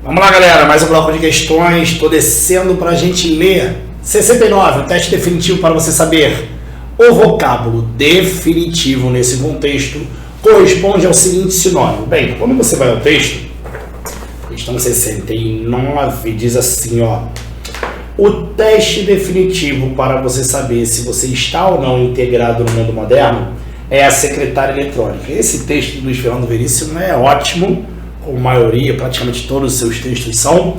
Vamos lá, galera, mais um bloco de questões. Estou descendo para a gente ler. 69, o teste definitivo para você saber. O vocábulo definitivo nesse contexto corresponde ao seguinte sinônimo. Bem, quando você vai ao texto, questão 69 diz assim, ó. O teste definitivo para você saber se você está ou não integrado no mundo moderno é a secretária eletrônica. Esse texto do Luiz Fernando Veríssimo é ótimo, como a maioria, praticamente todos os seus textos são.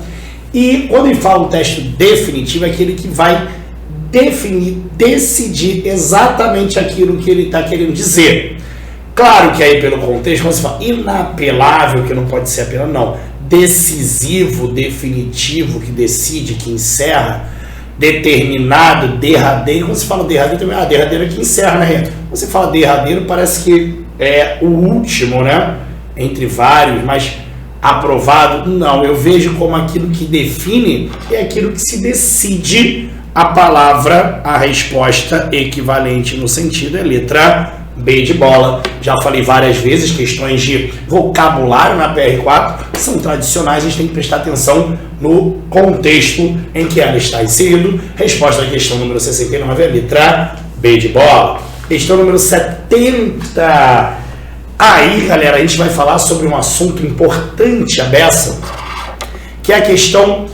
E quando ele fala um teste definitivo, é aquele que vai definir, decidir exatamente aquilo que ele está querendo dizer. Claro que aí pelo contexto, quando você fala inapelável, que não pode ser apelado, não. Decisivo, definitivo, que decide, que encerra, determinado, derradeiro. Quando você fala derradeiro, também, derradeiro é que encerra, né? Quando você fala derradeiro, parece que é o último, né? Entre vários, mas aprovado, não. Eu vejo como aquilo que define é aquilo que se decide. A palavra, a resposta equivalente no sentido é letra B de bola. Já falei várias vezes, questões de vocabulário na PR4 são tradicionais, a gente tem que prestar atenção no contexto em que ela está inserido. Resposta da questão número 69 é a letra B de bola. Questão número 70. Aí, galera, a gente vai falar sobre um assunto importante, a beça, que é a questão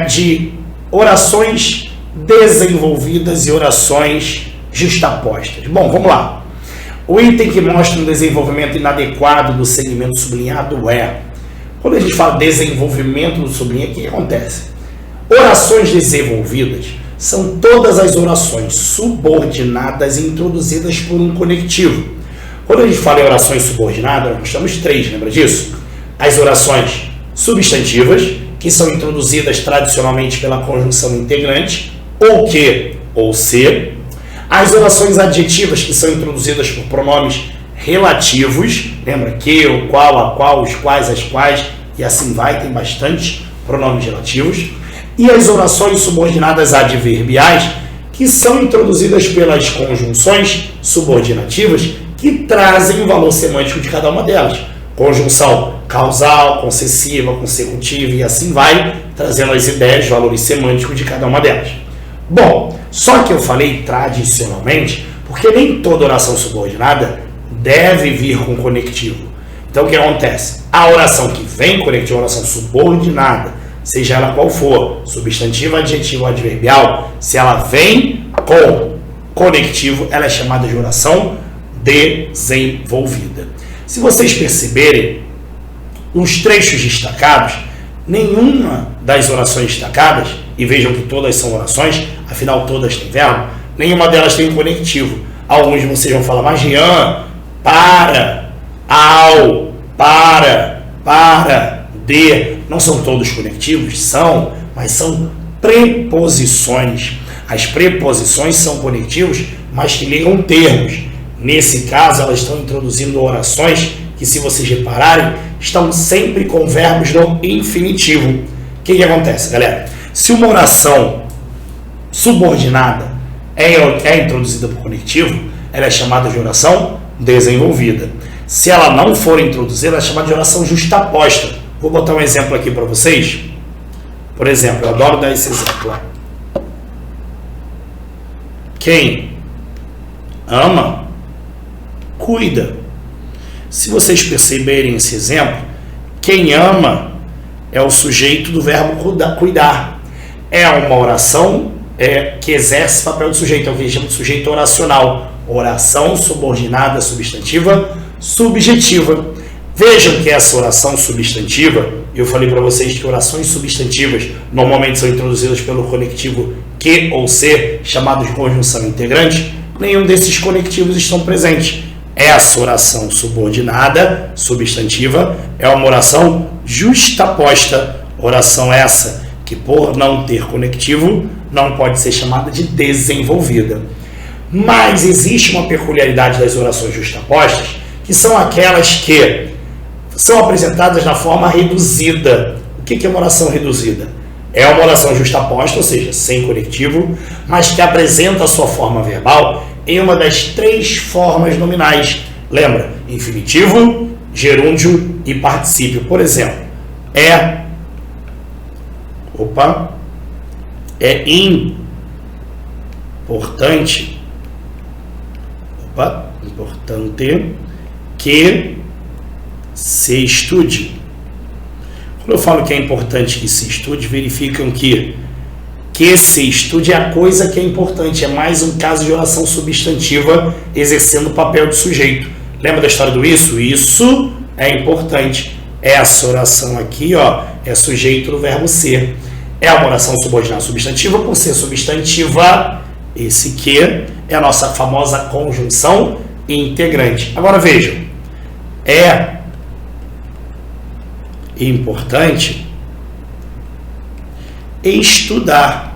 de orações desenvolvidas e orações justapostas. Bom, vamos lá. O item que mostra um desenvolvimento inadequado do segmento sublinhado é... Quando a gente fala desenvolvimento do sublinhado, o que acontece? Orações desenvolvidas são todas as orações subordinadas introduzidas por um conectivo. Quando a gente fala em orações subordinadas, nós temos três, lembra disso? As orações substantivas, que são introduzidas tradicionalmente pela conjunção integrante, ou que, ou se. As orações adjetivas, que são introduzidas por pronomes relativos, lembra que, o qual, a qual, os quais, as quais, e assim vai, tem bastante pronomes relativos. E as orações subordinadas adverbiais, que são introduzidas pelas conjunções subordinativas, que trazem o valor semântico de cada uma delas. Conjunção causal, concessiva, consecutiva e assim vai, trazendo as ideias, valores semânticos de cada uma delas. Bom, só que eu falei tradicionalmente, porque nem toda oração subordinada deve vir com conectivo. Então o que acontece? A oração que vem com conectivo, a oração subordinada, seja ela qual for, substantivo, adjetivo ou adverbial, se ela vem com conectivo, ela é chamada de oração desenvolvida. Se vocês perceberem, nos trechos destacados, nenhuma das orações destacadas, e vejam que todas são orações, afinal todas têm verbo, nenhuma delas tem um conectivo. Alguns de vocês vão falar, mas Jean, para, ao, para, de. Não são todos conectivos? São, mas são preposições. As preposições são conectivos, mas que ligam termos. Nesse caso, elas estão introduzindo orações que, se vocês repararem, estão sempre com verbos no infinitivo. O que acontece, galera? Se uma oração subordinada é introduzida por conectivo, ela é chamada de oração desenvolvida. Se ela não for introduzida, ela é chamada de oração justaposta. Vou botar um exemplo aqui para vocês. Por exemplo, eu adoro dar esse exemplo. Quem ama, cuida. Se vocês perceberem esse exemplo, quem ama é o sujeito do verbo cuidar. É uma oração que exerce papel de sujeito, é o que a gente chama de sujeito oracional. Oração subordinada substantiva subjetiva. Vejam que essa oração substantiva, eu falei para vocês que orações substantivas normalmente são introduzidas pelo conectivo que ou se, chamado de conjunção integrante. Nenhum desses conectivos estão presentes. Essa oração subordinada, substantiva, é uma oração justaposta. Oração essa que, por não ter conectivo, não pode ser chamada de desenvolvida. Mas existe uma peculiaridade das orações justapostas, que são aquelas que são apresentadas na forma reduzida. O que é uma oração reduzida? É uma oração justaposta, ou seja, sem conectivo, mas que apresenta a sua forma verbal em uma das três formas nominais. Lembra? Infinitivo, gerúndio e particípio. Por exemplo, é importante, importante que se estude. Quando eu falo que é importante que se estude, verificam que se estude é a coisa que é importante, é mais um caso de oração substantiva exercendo o papel de sujeito. Lembra da história do isso? Isso é importante. Essa oração aqui, é sujeito do verbo ser. É uma oração subordinada substantiva, por ser substantiva, esse que é a nossa famosa conjunção integrante. Agora vejam, é importante estudar.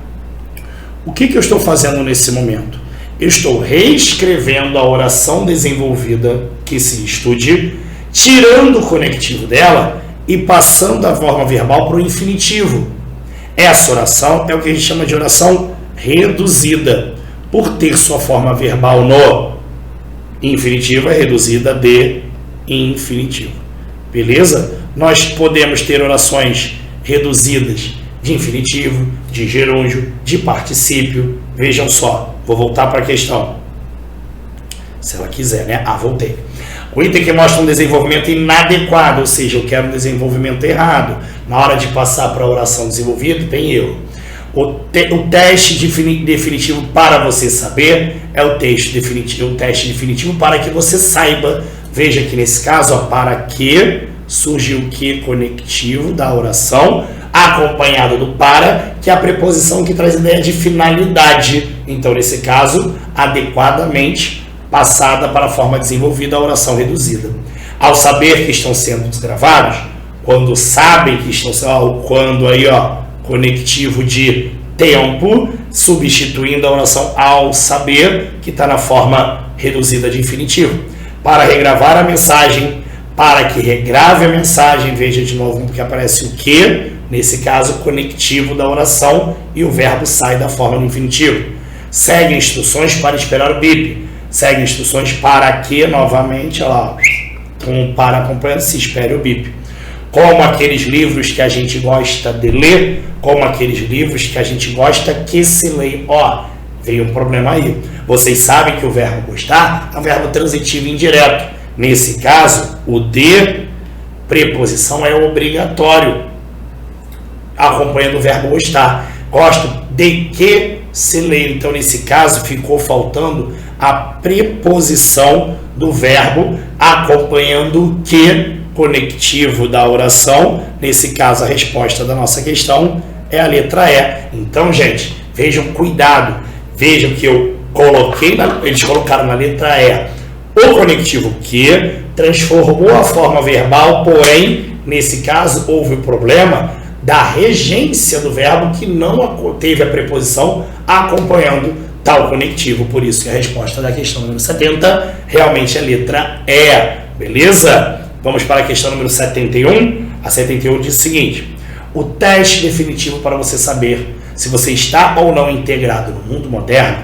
O que eu estou fazendo nesse momento? Eu estou reescrevendo a oração desenvolvida que se estude, tirando o conectivo dela e passando a forma verbal para o infinitivo. Essa oração é o que a gente chama de oração reduzida, por ter sua forma verbal no infinitivo, é reduzida de infinitivo. Beleza? Nós podemos ter orações reduzidas de infinitivo, de gerúndio, de particípio. Vejam só, vou voltar para a questão. Se ela quiser, né? Voltei. O item que mostra um desenvolvimento inadequado, ou seja, eu quero um desenvolvimento errado. Na hora de passar para a oração desenvolvida, tem erro. O teste definitivo para você saber é o teste definitivo para que você saiba. Veja que nesse caso, para que surge o que conectivo da oração, acompanhado do para, que é a preposição que traz a ideia de finalidade. Então, nesse caso, adequadamente passada para a forma desenvolvida a oração reduzida. Ao saber que estão sendo desgravados, quando sabem que estão sendo, quando aí, conectivo de tempo, substituindo a oração ao saber, que está na forma reduzida de infinitivo. Para regravar a mensagem, para que regrave a mensagem, veja de novo que aparece o que, nesse caso, conectivo da oração, e o verbo sai da forma do infinitivo. Segue instruções para esperar o bip. Segue instruções para que, novamente, para acompanhando, se espere o bip. Como aqueles livros que a gente gosta de ler, como aqueles livros que a gente gosta que se leem. Veio um problema aí. Vocês sabem que o verbo gostar é um verbo transitivo indireto. Nesse caso, o de preposição é obrigatório, acompanhando o verbo gostar. Gosto de que se lê. Então, nesse caso, ficou faltando a preposição do verbo acompanhando o que conectivo da oração. Nesse caso, a resposta da nossa questão é a letra E. Então, gente, vejam, cuidado. Vejam que eu coloquei, eles colocaram na letra E o conectivo que, transformou a forma verbal, porém, nesse caso, houve o problema da regência do verbo que não teve a preposição acompanhando tal conectivo. Por isso que a resposta da questão número 70 realmente é a letra E. Beleza? Vamos para a questão número 71. A 71 diz o seguinte: o teste definitivo para você saber se você está ou não integrado no mundo moderno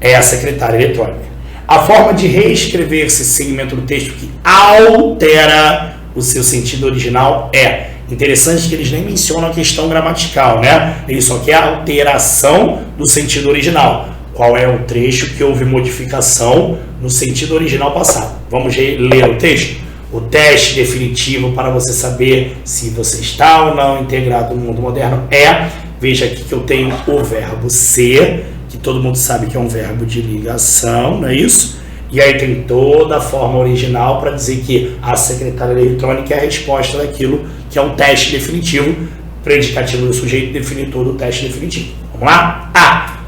é a secretária eletrônica. A forma de reescrever esse segmento do texto que altera o seu sentido original é. Interessante que eles nem mencionam a questão gramatical, né? Eles só querem a alteração do sentido original. Qual é o trecho que houve modificação no sentido original passado? Vamos ler o texto? O teste definitivo para você saber se você está ou não integrado no mundo moderno é. Veja aqui que eu tenho o verbo ser, que todo mundo sabe que é um verbo de ligação, não é isso? E aí tem toda a forma original para dizer que a secretária eletrônica é a resposta daquilo que é um teste definitivo, predicativo do sujeito, definitor do teste definitivo. Vamos lá?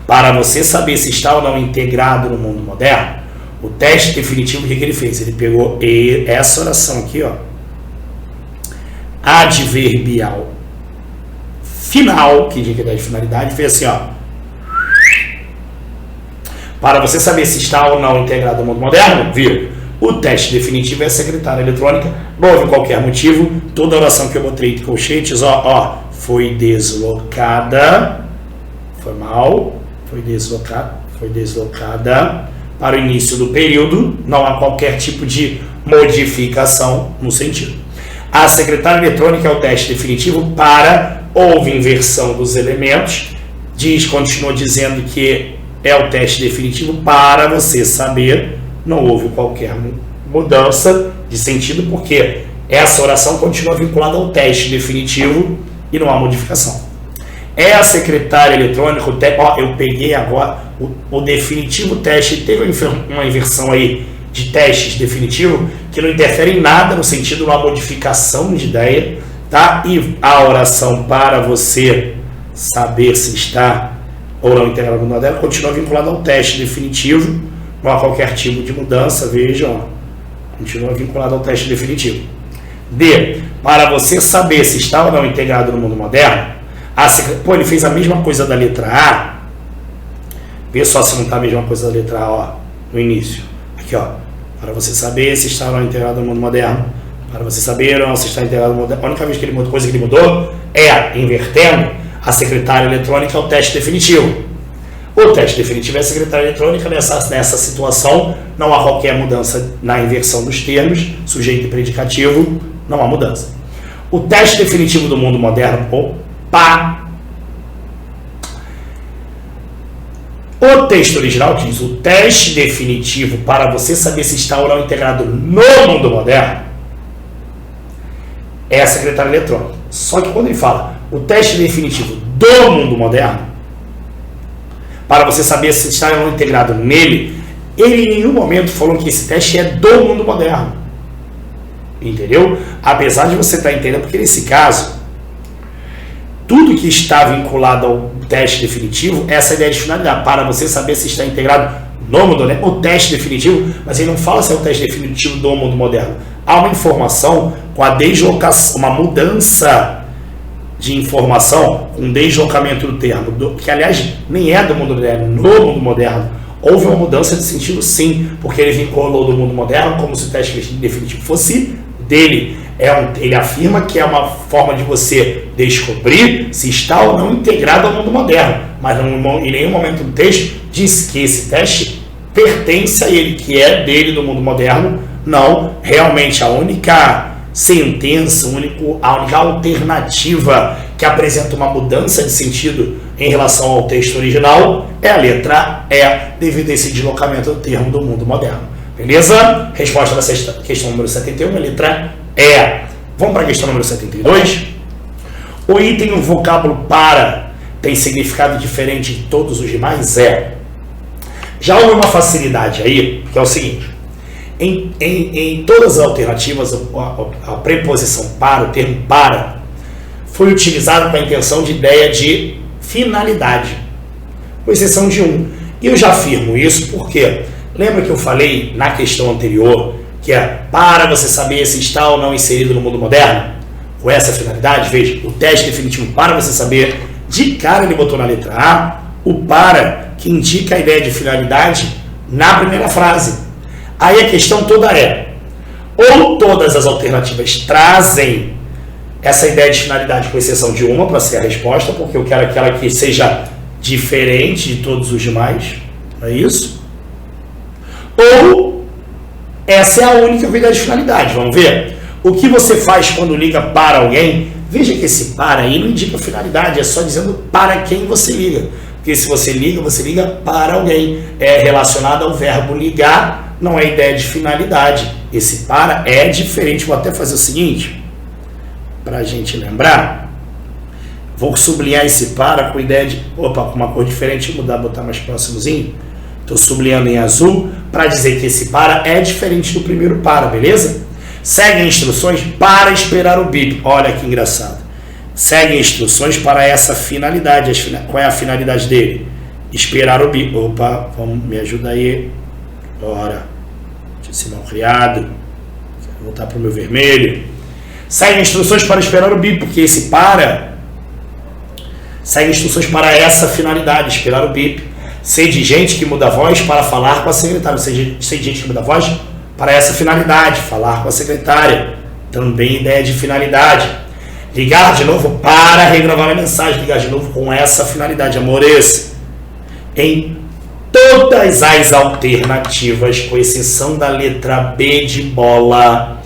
Para você saber se está ou não integrado no mundo moderno, o teste definitivo, o que ele fez? Ele pegou essa oração aqui, adverbial final, que indica a ideia de finalidade, fez assim, para você saber se está ou não integrado no mundo moderno, viu? O teste definitivo é a secretária eletrônica. Não houve qualquer motivo. Toda oração que eu botei de colchetes, foi deslocada. Foi mal. Foi deslocada para o início do período. Não há qualquer tipo de modificação no sentido. A secretária eletrônica é o teste definitivo para, houve inversão dos elementos, continua dizendo que é o teste definitivo para você saber, não houve qualquer mudança de sentido, porque essa oração continua vinculada ao teste definitivo e não há modificação. É a secretária eletrônica, eu peguei agora o definitivo teste, teve uma inversão aí de testes definitivo que não interfere em nada no sentido de uma modificação de ideia, tá? E a oração para você saber se está ou não integrado no modelo continua vinculada ao teste definitivo, não há qualquer tipo de mudança, veja, ó, continua vinculado ao teste definitivo. D, para você saber se está ou não integrado no mundo moderno, ele fez a mesma coisa da letra A, vê só se não está a mesma coisa da letra A, ó, no início, aqui, ó, para você saber se está ou não integrado no mundo moderno, para você saber ou não se está integrado no mundo moderno, a única vez que ele mudou, coisa que ele mudou é, invertendo, a secretária eletrônica é o teste definitivo. O teste definitivo é a secretária eletrônica, nessa situação não há qualquer mudança na inversão dos termos, sujeito e predicativo, não há mudança. O teste definitivo do mundo moderno, o texto original diz o teste definitivo para você saber se está ou não integrado no mundo moderno é a secretária eletrônica. Só que quando ele fala o teste definitivo do mundo moderno, para você saber se está ou não integrado nele, ele em nenhum momento falou que esse teste é do mundo moderno. Entendeu? Apesar de você estar entendendo, porque nesse caso, tudo que está vinculado ao teste definitivo, essa ideia de finalidade, para você saber se está integrado no mundo moderno, o teste definitivo, mas ele não fala se é o teste definitivo do mundo moderno. Há uma informação com a deslocação, uma mudança de informação, um deslocamento do termo, que aliás nem é do mundo moderno, no mundo moderno. Houve uma mudança de sentido sim, porque ele vinculou do mundo moderno como se o teste definitivo fosse dele. Ele afirma que é uma forma de você descobrir se está ou não integrado ao mundo moderno, mas em nenhum momento do texto diz que esse teste pertence a ele, que é dele do mundo moderno. Não, realmente a única sentença, a única alternativa que apresenta uma mudança de sentido em relação ao texto original é a letra E, devido a esse deslocamento do termo do mundo moderno. Beleza? Resposta da questão número 71, a letra E. Vamos para a questão número 72. O item, o vocábulo para, tem significado diferente de todos os demais? Já houve uma facilidade aí, que é o seguinte: em todas as alternativas, a preposição para, o termo para, foi utilizado com a intenção de ideia de finalidade, com exceção de um. E eu já afirmo isso porque, lembra que eu falei na questão anterior, que é para você saber se está ou não inserido no mundo moderno? Com essa finalidade, veja, o teste definitivo para você saber, de cara ele botou na letra A, o para, que indica a ideia de finalidade na primeira frase. Aí a questão toda é, ou todas as alternativas trazem essa ideia de finalidade com exceção de uma para ser a resposta, porque eu quero aquela que seja diferente de todos os demais, é isso? Ou essa é a única ideia de finalidade, vamos ver? O que você faz quando liga para alguém? Veja que esse para aí não indica finalidade, é só dizendo para quem você liga. Porque se você liga para alguém. É relacionado ao verbo ligar, não é ideia de finalidade. Esse para é diferente. Vou até fazer o seguinte, para a gente lembrar. Vou sublinhar esse para com ideia de... Opa, com uma cor diferente, botar mais próximozinho. Estou sublinhando em azul para dizer que esse para é diferente do primeiro para, beleza? Segue instruções para esperar o bip. Olha que engraçado. Segue instruções para essa finalidade. Qual é a finalidade dele? Esperar o bip. Opa, me ajuda aí. Bora. Deixa eu ser mal criado. Vou voltar para o meu vermelho. Segue instruções para esperar o bip, porque esse para segue instruções para essa finalidade, esperar o bip. Sei de gente que muda a voz para falar com a secretária. Sei de gente que muda a voz para essa finalidade, falar com a secretária. Também ideia de finalidade. Ligar de novo para regravar a mensagem. Ligar de novo com essa finalidade, amores. Em todas as alternativas, com exceção da letra B de bola,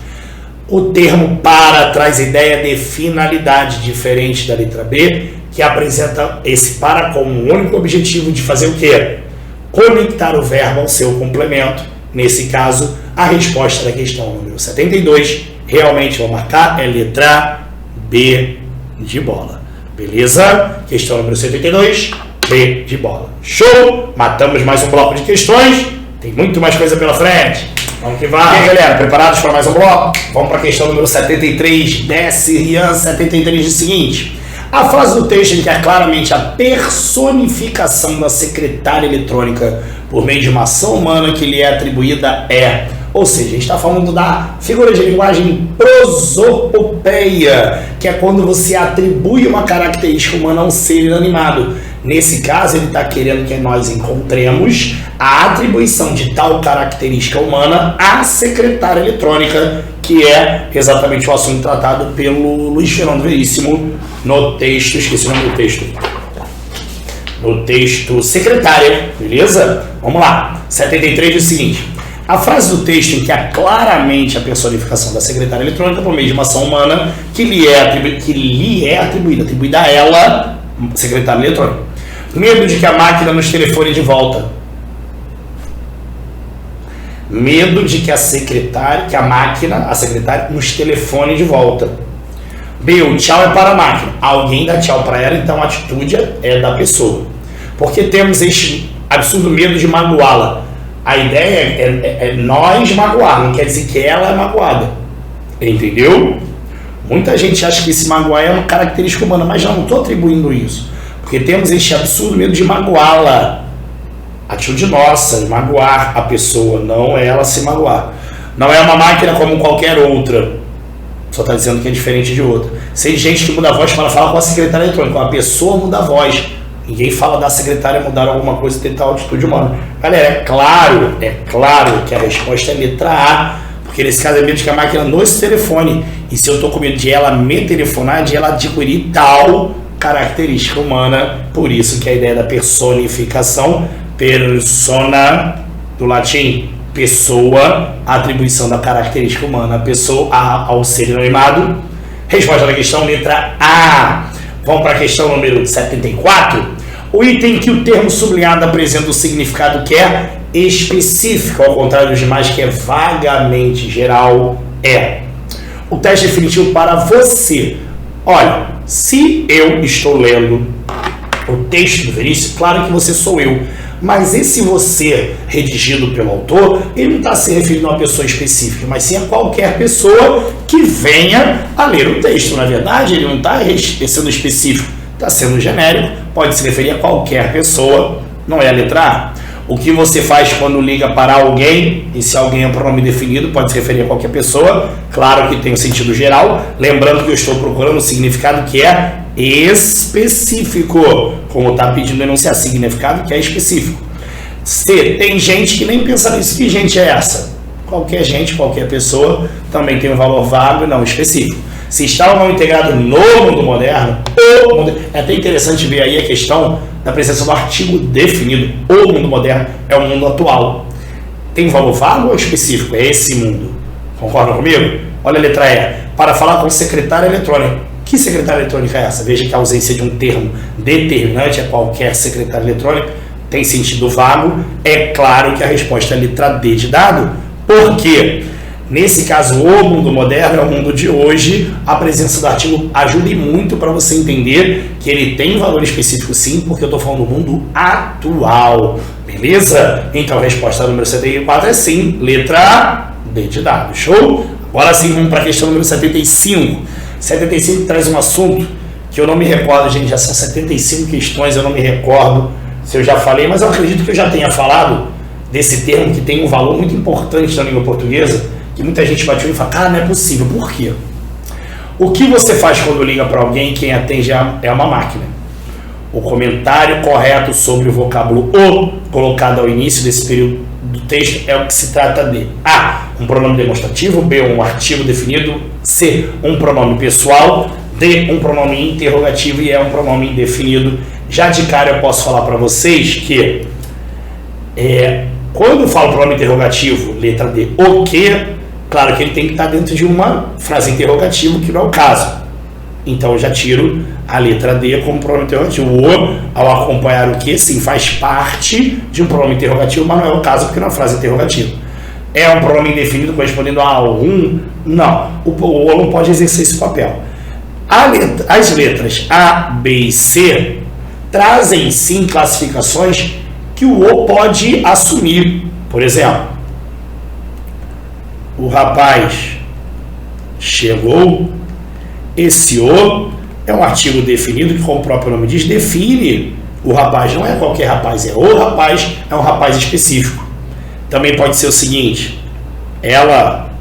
O termo para traz ideia de finalidade, diferente da letra B, que apresenta esse para como um único objetivo de fazer o quê? Conectar o verbo ao seu complemento. Nesse caso, a resposta da questão número 72, realmente vou marcar, é letra B de bola. Beleza? Questão número 72, B de bola. Show! Matamos mais um bloco de questões. Tem muito mais coisa pela frente. Vamos que vai. E aí, galera, preparados para mais um bloco? Vamos para a questão número 73. Desce, Rian, 73, diz o seguinte. A frase do texto indica claramente a personificação da secretária eletrônica por meio de uma ação humana que lhe é atribuída é... Ou seja, a gente está falando da figura de linguagem prosopopeia, que é quando você atribui uma característica humana a um ser inanimado. Nesse caso, ele está querendo que nós encontremos a atribuição de tal característica humana à secretária eletrônica, que é exatamente o assunto tratado pelo Luiz Fernando Veríssimo no texto, esqueci o nome do texto, no texto secretária, beleza? Vamos lá, 73 diz o seguinte. A frase do texto em que há claramente a personificação da secretária eletrônica por meio de uma ação humana que lhe é atribuída a ela, secretária eletrônica. Medo de que a máquina nos telefone de volta. Medo de que a secretária nos telefone de volta. B, o tchau é para a máquina. Alguém dá tchau para ela, então a atitude é da pessoa. Porque temos este absurdo medo de magoá-la. A ideia é nós magoar, não quer dizer que ela é magoada. Entendeu? Muita gente acha que esse magoar é uma característica humana, mas já não estou atribuindo isso. Porque temos este absurdo medo de magoá-la. Atitude nossa, de magoar a pessoa, não é ela se magoar. Não é uma máquina como qualquer outra. Só está dizendo que é diferente de outra. Tem gente que muda a voz para falar com a secretária eletrônica. Uma pessoa muda a voz. Ninguém fala da secretária mudar alguma coisa e ter tal atitude humana. Galera, é claro que a resposta é letra A, porque nesse caso é medo de que a máquina nos telefone. E se eu estou com medo de ela me telefonar, de ela adquirir tal característica humana, por isso que a ideia da personificação, persona, do latim, pessoa, atribuição da característica humana, pessoa ao ser inanimado. Resposta da questão, letra A. Vamos para a questão número 74. O item que o termo sublinhado apresenta o significado que é específico, ao contrário dos demais, que é vagamente geral, é o teste definitivo para você. Olha, se eu estou lendo o texto do Veríssimo, claro que você sou eu, mas esse você, redigido pelo autor, ele não está se referindo a uma pessoa específica, mas sim a qualquer pessoa que venha a ler o texto. Na verdade, ele não está sendo específico, está sendo genérico, pode se referir a qualquer pessoa, não é a letra A. O que você faz quando liga para alguém, e se alguém é um pronome definido, pode se referir a qualquer pessoa, claro que tem um sentido geral, lembrando que eu estou procurando um significado que é específico, como está pedindo enunciar, significado que é específico. C, tem gente que nem pensa nisso. Que gente é essa? Qualquer gente, qualquer pessoa, também tem um valor vago e não específico. Se está ou não integrado no mundo moderno, é até interessante ver aí a questão da presença do artigo definido. O mundo moderno é o mundo atual. Tem um valor vago ou específico? É esse mundo. Concordam comigo? Olha a letra E. Para falar com secretária eletrônica. Que secretária eletrônica é essa? Veja que a ausência de um termo determinante é qualquer secretária eletrônica. Tem sentido vago. É claro que a resposta é a letra D de dado. Por quê? Nesse caso, o mundo moderno é o mundo de hoje. A presença do artigo ajuda muito para você entender que ele tem um valor específico sim, porque eu estou falando do mundo atual. Beleza? Então a resposta número 74 é sim, letra D de dado. Show? Agora sim, vamos para a questão número 75. 75 traz um assunto que eu não me recordo, gente. Já são 75 questões, eu não me recordo se eu já falei, mas eu acredito que eu já tenha falado desse termo que tem um valor muito importante na língua portuguesa, que muita gente bateu e fala, cara, não é possível. Por quê? O que você faz quando liga para alguém, quem atende é uma máquina? O comentário correto sobre o vocábulo o colocado ao início desse período do texto é o que se trata de A, um pronome demonstrativo, B, um artigo definido, C, um pronome pessoal, D, um pronome interrogativo e E, um pronome indefinido. Já de cara eu posso falar para vocês que quando eu falo pronome interrogativo, letra D, o que, Claro que ele tem que estar dentro de uma frase interrogativa, que não é o caso. Então eu já tiro a letra D como pronome interrogativo. O, ao acompanhar o que, sim, faz parte de um pronome interrogativo, mas não é o caso porque não é uma frase interrogativa. É um pronome indefinido correspondendo a algum? Não. O não pode exercer esse papel. As letras A, B e C trazem sim classificações que o O pode assumir. Por exemplo, o rapaz chegou. Esse O é um artigo definido que, como o próprio nome diz, define o rapaz. Não é qualquer rapaz, é o rapaz, é um rapaz específico. Também pode ser o seguinte: ela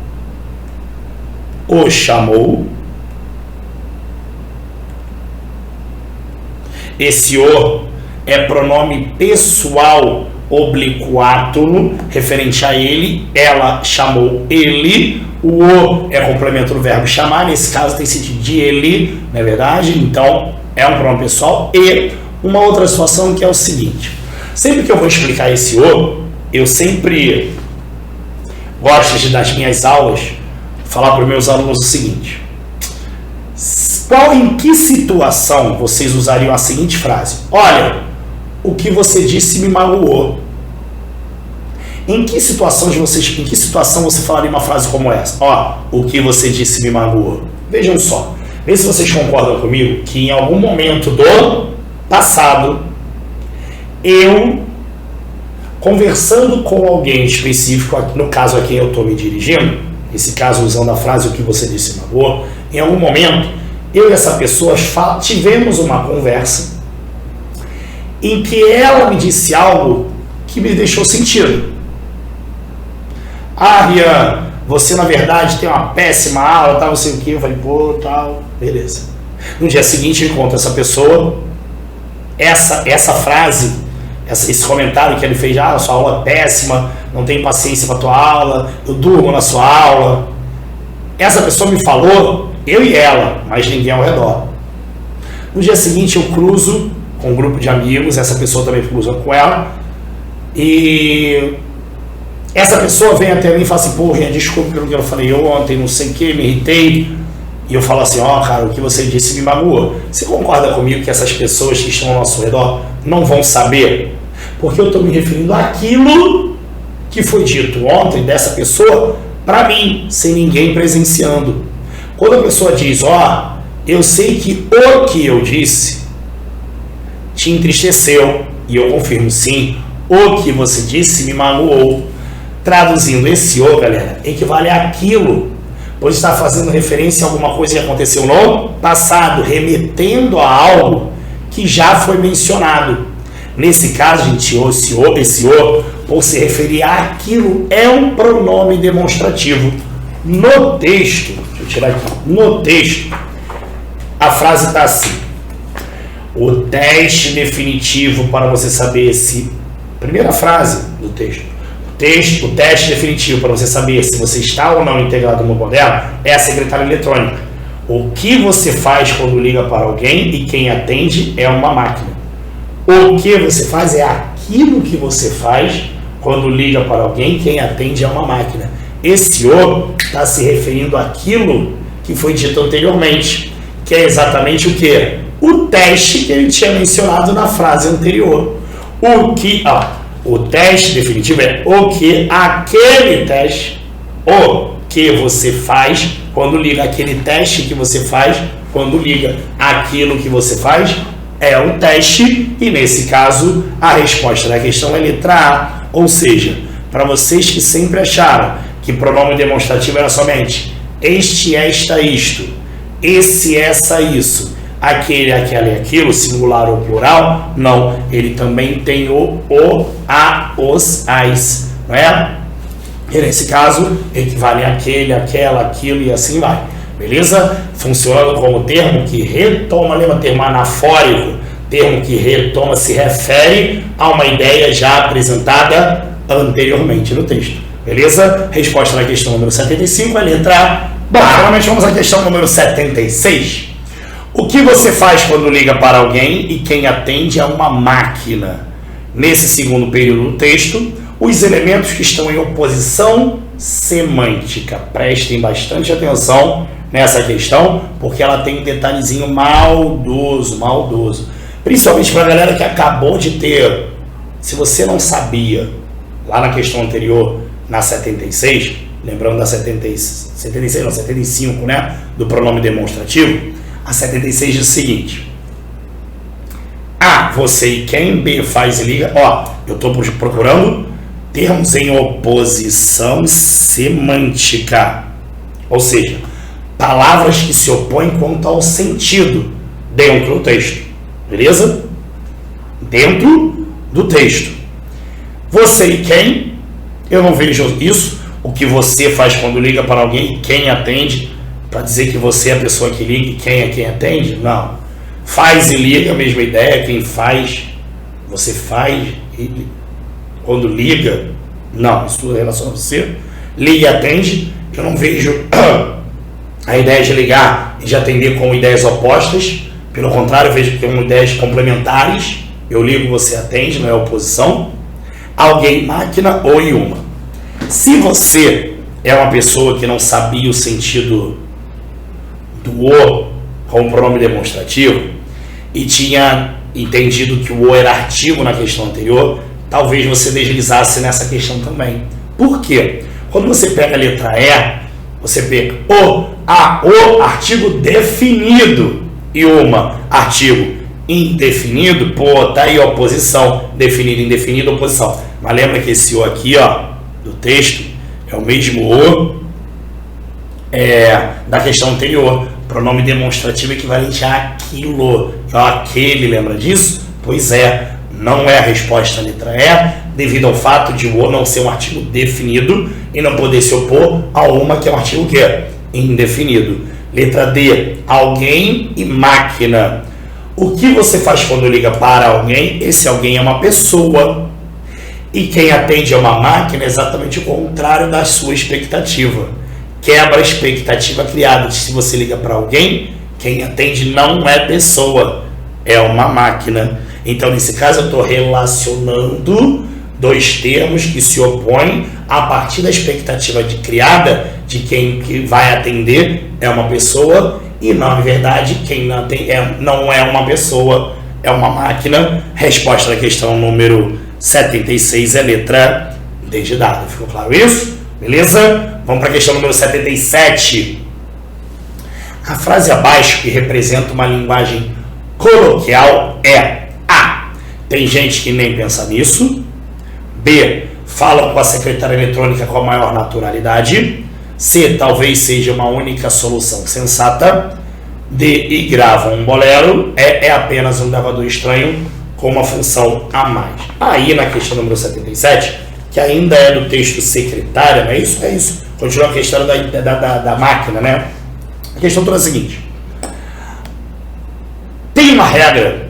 o chamou. Esse o é pronome pessoal oblíquo referente a ele. Ela chamou ele. O é complemento do verbo chamar. Nesse caso tem sentido de ele, não é verdade? Então é um pronome pessoal. E uma outra situação que é o seguinte: sempre que eu vou explicar esse o, eu sempre gosto das minhas aulas falar para os meus alunos o seguinte: em que situação vocês usariam a seguinte frase? Olha, o que você disse me magoou. Em que situação você falaria uma frase como essa? Ó, o que você disse me magoou. Vejam só, vê se vocês concordam comigo que em algum momento do passado, eu, conversando com alguém específico, no caso a quem eu estou me dirigindo, nesse caso usando a frase o que você disse me magoou, em algum momento, eu e essa pessoa tivemos uma conversa em que ela me disse algo que me deixou sentido. Ah, Rian, você na verdade tem uma péssima aula, tal, não sei o que. Eu falei, pô, tal, beleza. No dia seguinte eu encontro essa pessoa, essa frase, esse comentário que ele fez: ah, sua aula é péssima, não tenho paciência para tua aula, eu durmo na sua aula. Essa pessoa me falou, eu e ela, mas ninguém ao redor. No dia seguinte eu cruzo com um grupo de amigos, essa pessoa também cruzou com ela, e essa pessoa vem até mim e fala assim: pô, Rian, desculpa pelo que eu falei ontem, não sei o que, me irritei. E eu falo assim: ó, cara, o que você disse me magoou. Você concorda comigo que essas pessoas que estão ao nosso redor não vão saber? Porque eu estou me referindo àquilo que foi dito ontem dessa pessoa para mim, sem ninguém presenciando. Quando a pessoa diz: ó, eu sei que o que eu disse te entristeceu, e eu confirmo, sim, o que você disse me magoou. Traduzindo, esse o, galera, equivale àquilo, pois está fazendo referência a alguma coisa que aconteceu no passado, remetendo a algo que já foi mencionado. Nesse caso, gente, esse o, por se referir àquilo, é um pronome demonstrativo. No texto, deixa eu tirar aqui, no texto, a frase está assim: o teste definitivo para você saber se... Primeira frase do texto. O teste definitivo para você saber se você está ou não integrado no moderno é a secretária eletrônica. O que você faz quando liga para alguém e quem atende é uma máquina. O que você faz é aquilo que você faz quando liga para alguém e quem atende é uma máquina. Esse o está se referindo àquilo que foi dito anteriormente, que é exatamente o que? O teste que ele tinha mencionado na frase anterior. O teste definitivo é o que aquele teste, o que você faz quando liga, aquele teste que você faz quando liga, aquilo que você faz é um teste, e nesse caso a resposta da questão é letra A. Ou seja, para vocês que sempre acharam que pronome demonstrativo era somente este, esta, isto, esse, essa, isso, aquele, aquela e aquilo, singular ou plural, não, ele também tem o, a, os, as, não é? E nesse caso, equivale àquele, aquela, aquilo e assim vai, beleza? Funcionando como termo que retoma, lembra, termo anafórico, termo que retoma, se refere a uma ideia já apresentada anteriormente no texto, beleza? Resposta na questão número 75 é a letra A. Bom, finalmente vamos à questão número 76. O que você faz quando liga para alguém e quem atende é uma máquina? Nesse segundo período do texto, os elementos que estão em oposição semântica. Prestem bastante atenção nessa questão, porque ela tem um detalhezinho maldoso. Principalmente para a galera que acabou de ter. Se você não sabia, lá na questão anterior, na 76, lembrando da 75, né? Do pronome demonstrativo, a 76 diz o seguinte: A, você e quem, B, faz e liga. Ó, eu estou procurando termos em oposição semântica, ou seja, palavras que se opõem quanto ao sentido dentro do texto, beleza? Dentro do texto. Você e quem, eu não vejo isso. O que você faz quando liga para alguém, quem atende, para dizer que você é a pessoa que liga e quem é quem atende? Não. Faz e liga, a mesma ideia. Quem faz, você faz. E quando liga, não, isso relaciona a você. Liga e atende. Eu não vejo a ideia de ligar e de atender com ideias opostas. Pelo contrário, eu vejo que são ideias complementares. Eu ligo, você atende, não é oposição. Alguém, máquina ou em uma. Se você é uma pessoa que não sabia o sentido do o como pronome demonstrativo e tinha entendido que o o era artigo na questão anterior, talvez você deslizasse nessa questão também. Por quê? Quando você pega a letra E, você pega o artigo definido e uma, artigo indefinido, pô, tá aí oposição, definido, indefinido, oposição. Mas lembra que esse o aqui, ó, do texto, é o mesmo o da questão anterior. Pronome demonstrativo equivalente a aquilo, aquele, lembra disso? Pois é, não é a resposta a letra E, devido ao fato de o não ser um artigo definido e não poder se opor a uma que é um artigo que é indefinido. Letra D, alguém e máquina. O que você faz quando liga para alguém? Esse alguém é uma pessoa. E quem atende é uma máquina, é exatamente o contrário da sua expectativa. Quebra a expectativa criada. Se você liga para alguém, quem atende não é pessoa, é uma máquina. Então, nesse caso, eu estou relacionando dois termos que se opõem a partir da expectativa criada de quem que vai atender é uma pessoa e, na verdade, quem não é uma pessoa, é uma máquina. Resposta da questão número 76 é letra D de dado. Ficou claro isso? Beleza? Vamos para a questão número 77. A frase abaixo que representa uma linguagem coloquial é: A. Tem gente que nem pensa nisso. B. Fala com a secretária eletrônica com a maior naturalidade. C. Talvez seja uma única solução sensata. D. E gravam um bolero. E. É apenas um gravador estranho com uma função a mais. Aí na questão número 77, que ainda é do texto secretária, não é isso? É isso. Continua a questão da máquina, né? A questão toda é a seguinte: tem uma regra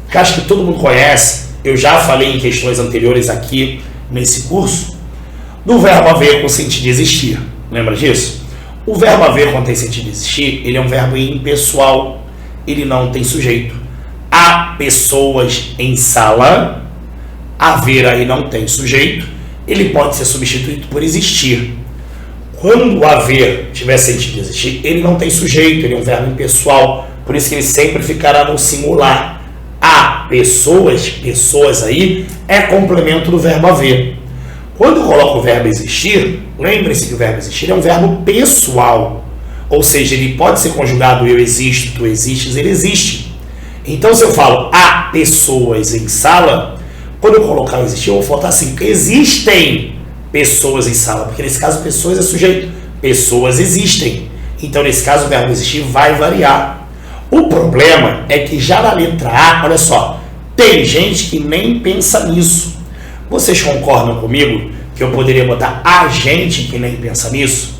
que acho que todo mundo conhece, eu já falei em questões anteriores aqui nesse curso, do verbo haver com sentido de existir. Lembra disso? O verbo haver, quando tem sentido de existir, ele é um verbo impessoal, ele não tem sujeito. Há pessoas em sala, haver aí não tem sujeito, ele pode ser substituído por existir. Quando o haver tiver sentido de existir, ele não tem sujeito, ele é um verbo impessoal, por isso que ele sempre ficará no singular. Há pessoas aí é complemento do verbo haver. Quando eu coloco o verbo existir, lembre-se que o verbo existir é um verbo pessoal, ou seja, ele pode ser conjugado eu existo, tu existes, ele existe. Então, se eu falo há pessoas em sala, quando eu colocar o existir, eu vou faltar assim: existem pessoas em sala, porque nesse caso pessoas é sujeito, pessoas existem. Então, nesse caso, o verbo existir vai variar. O problema é que já na letra A, olha só, tem gente que nem pensa nisso. Vocês concordam comigo que eu poderia botar a gente que nem pensa nisso?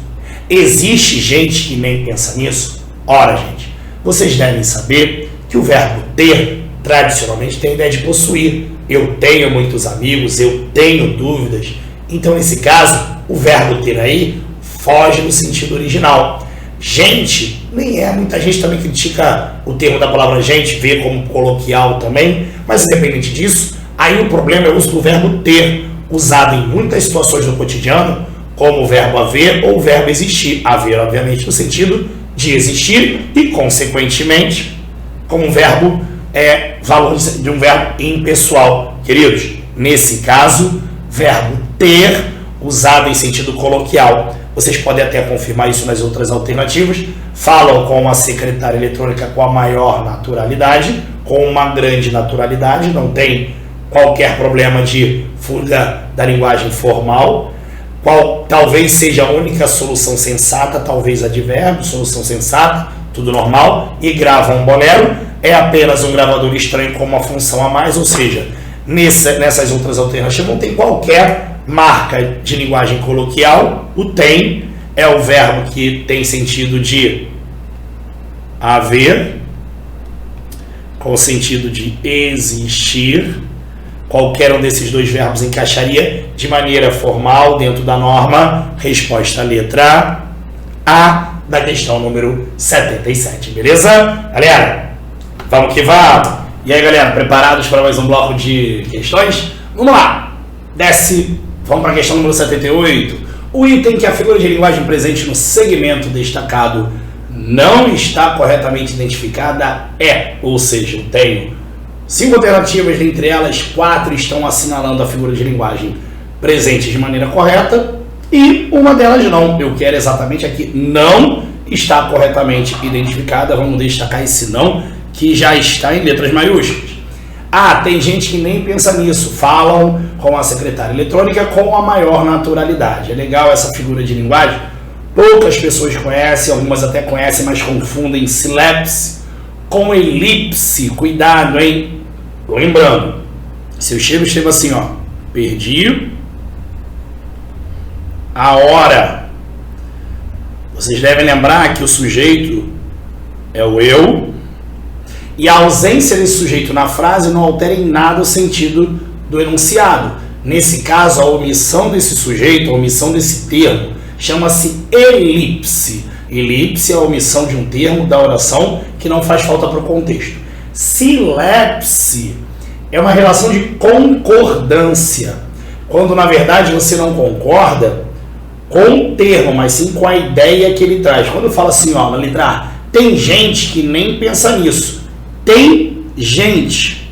Existe gente que nem pensa nisso? Ora, gente, vocês devem saber que o verbo ter, tradicionalmente, tem a ideia de possuir. Eu tenho muitos amigos, eu tenho dúvidas. Então, nesse caso, o verbo ter aí foge do sentido original. Gente, nem é. Muita gente também critica o termo da palavra gente, vê como coloquial também, mas independente disso, aí o problema é o uso do verbo ter, usado em muitas situações do cotidiano como o verbo haver ou o verbo existir. Haver, obviamente, no sentido de existir e, consequentemente, como um verbo valor de um verbo impessoal. Queridos, nesse caso, verbo ter, usado em sentido coloquial. Vocês podem até confirmar isso nas outras alternativas. Falam com a secretária eletrônica com a maior naturalidade, com uma grande naturalidade, não tem qualquer problema de fuga da linguagem formal. Qual talvez seja a única solução sensata, talvez advérbio, solução sensata, tudo normal, e grava um bolero, é apenas um gravador estranho com uma função a mais, ou seja, nessas outras alternativas não tem qualquer marca de linguagem coloquial. O tem é o verbo que tem sentido de haver, com o sentido de existir. Qualquer um desses dois verbos encaixaria de maneira formal dentro da norma. Resposta letra A da questão número 77, beleza? Galera, vamos que vamos! E aí, galera, preparados para mais um bloco de questões? Vamos lá! Desce, vamos para a questão número 78. O item que a figura de linguagem presente no segmento destacado não está corretamente identificada ou seja, eu tenho 5 alternativas, dentre elas 4 estão assinalando a figura de linguagem presente de maneira correta e uma delas não. Eu quero exatamente aqui, não está corretamente identificada. Vamos destacar esse não, que já está em letras maiúsculas. Tem gente que nem pensa nisso, falam com a secretária eletrônica com a maior naturalidade. É legal essa figura de linguagem, poucas pessoas conhecem, algumas até conhecem, mas confundem sílabse com elipse. Cuidado, hein? Lembrando, se eu escrevo assim, ó, perdi a hora, vocês devem lembrar que o sujeito é o eu, e a ausência desse sujeito na frase não altera em nada o sentido do enunciado. Nesse caso, a omissão desse sujeito, a omissão desse termo, chama-se elipse. Elipse é a omissão de um termo da oração que não faz falta para o contexto. Sílabse é uma relação de concordância, quando na verdade você não concorda com o termo, mas sim com a ideia que ele traz. Quando eu falo assim, ó, na letra A, tem gente que nem pensa nisso. Tem gente.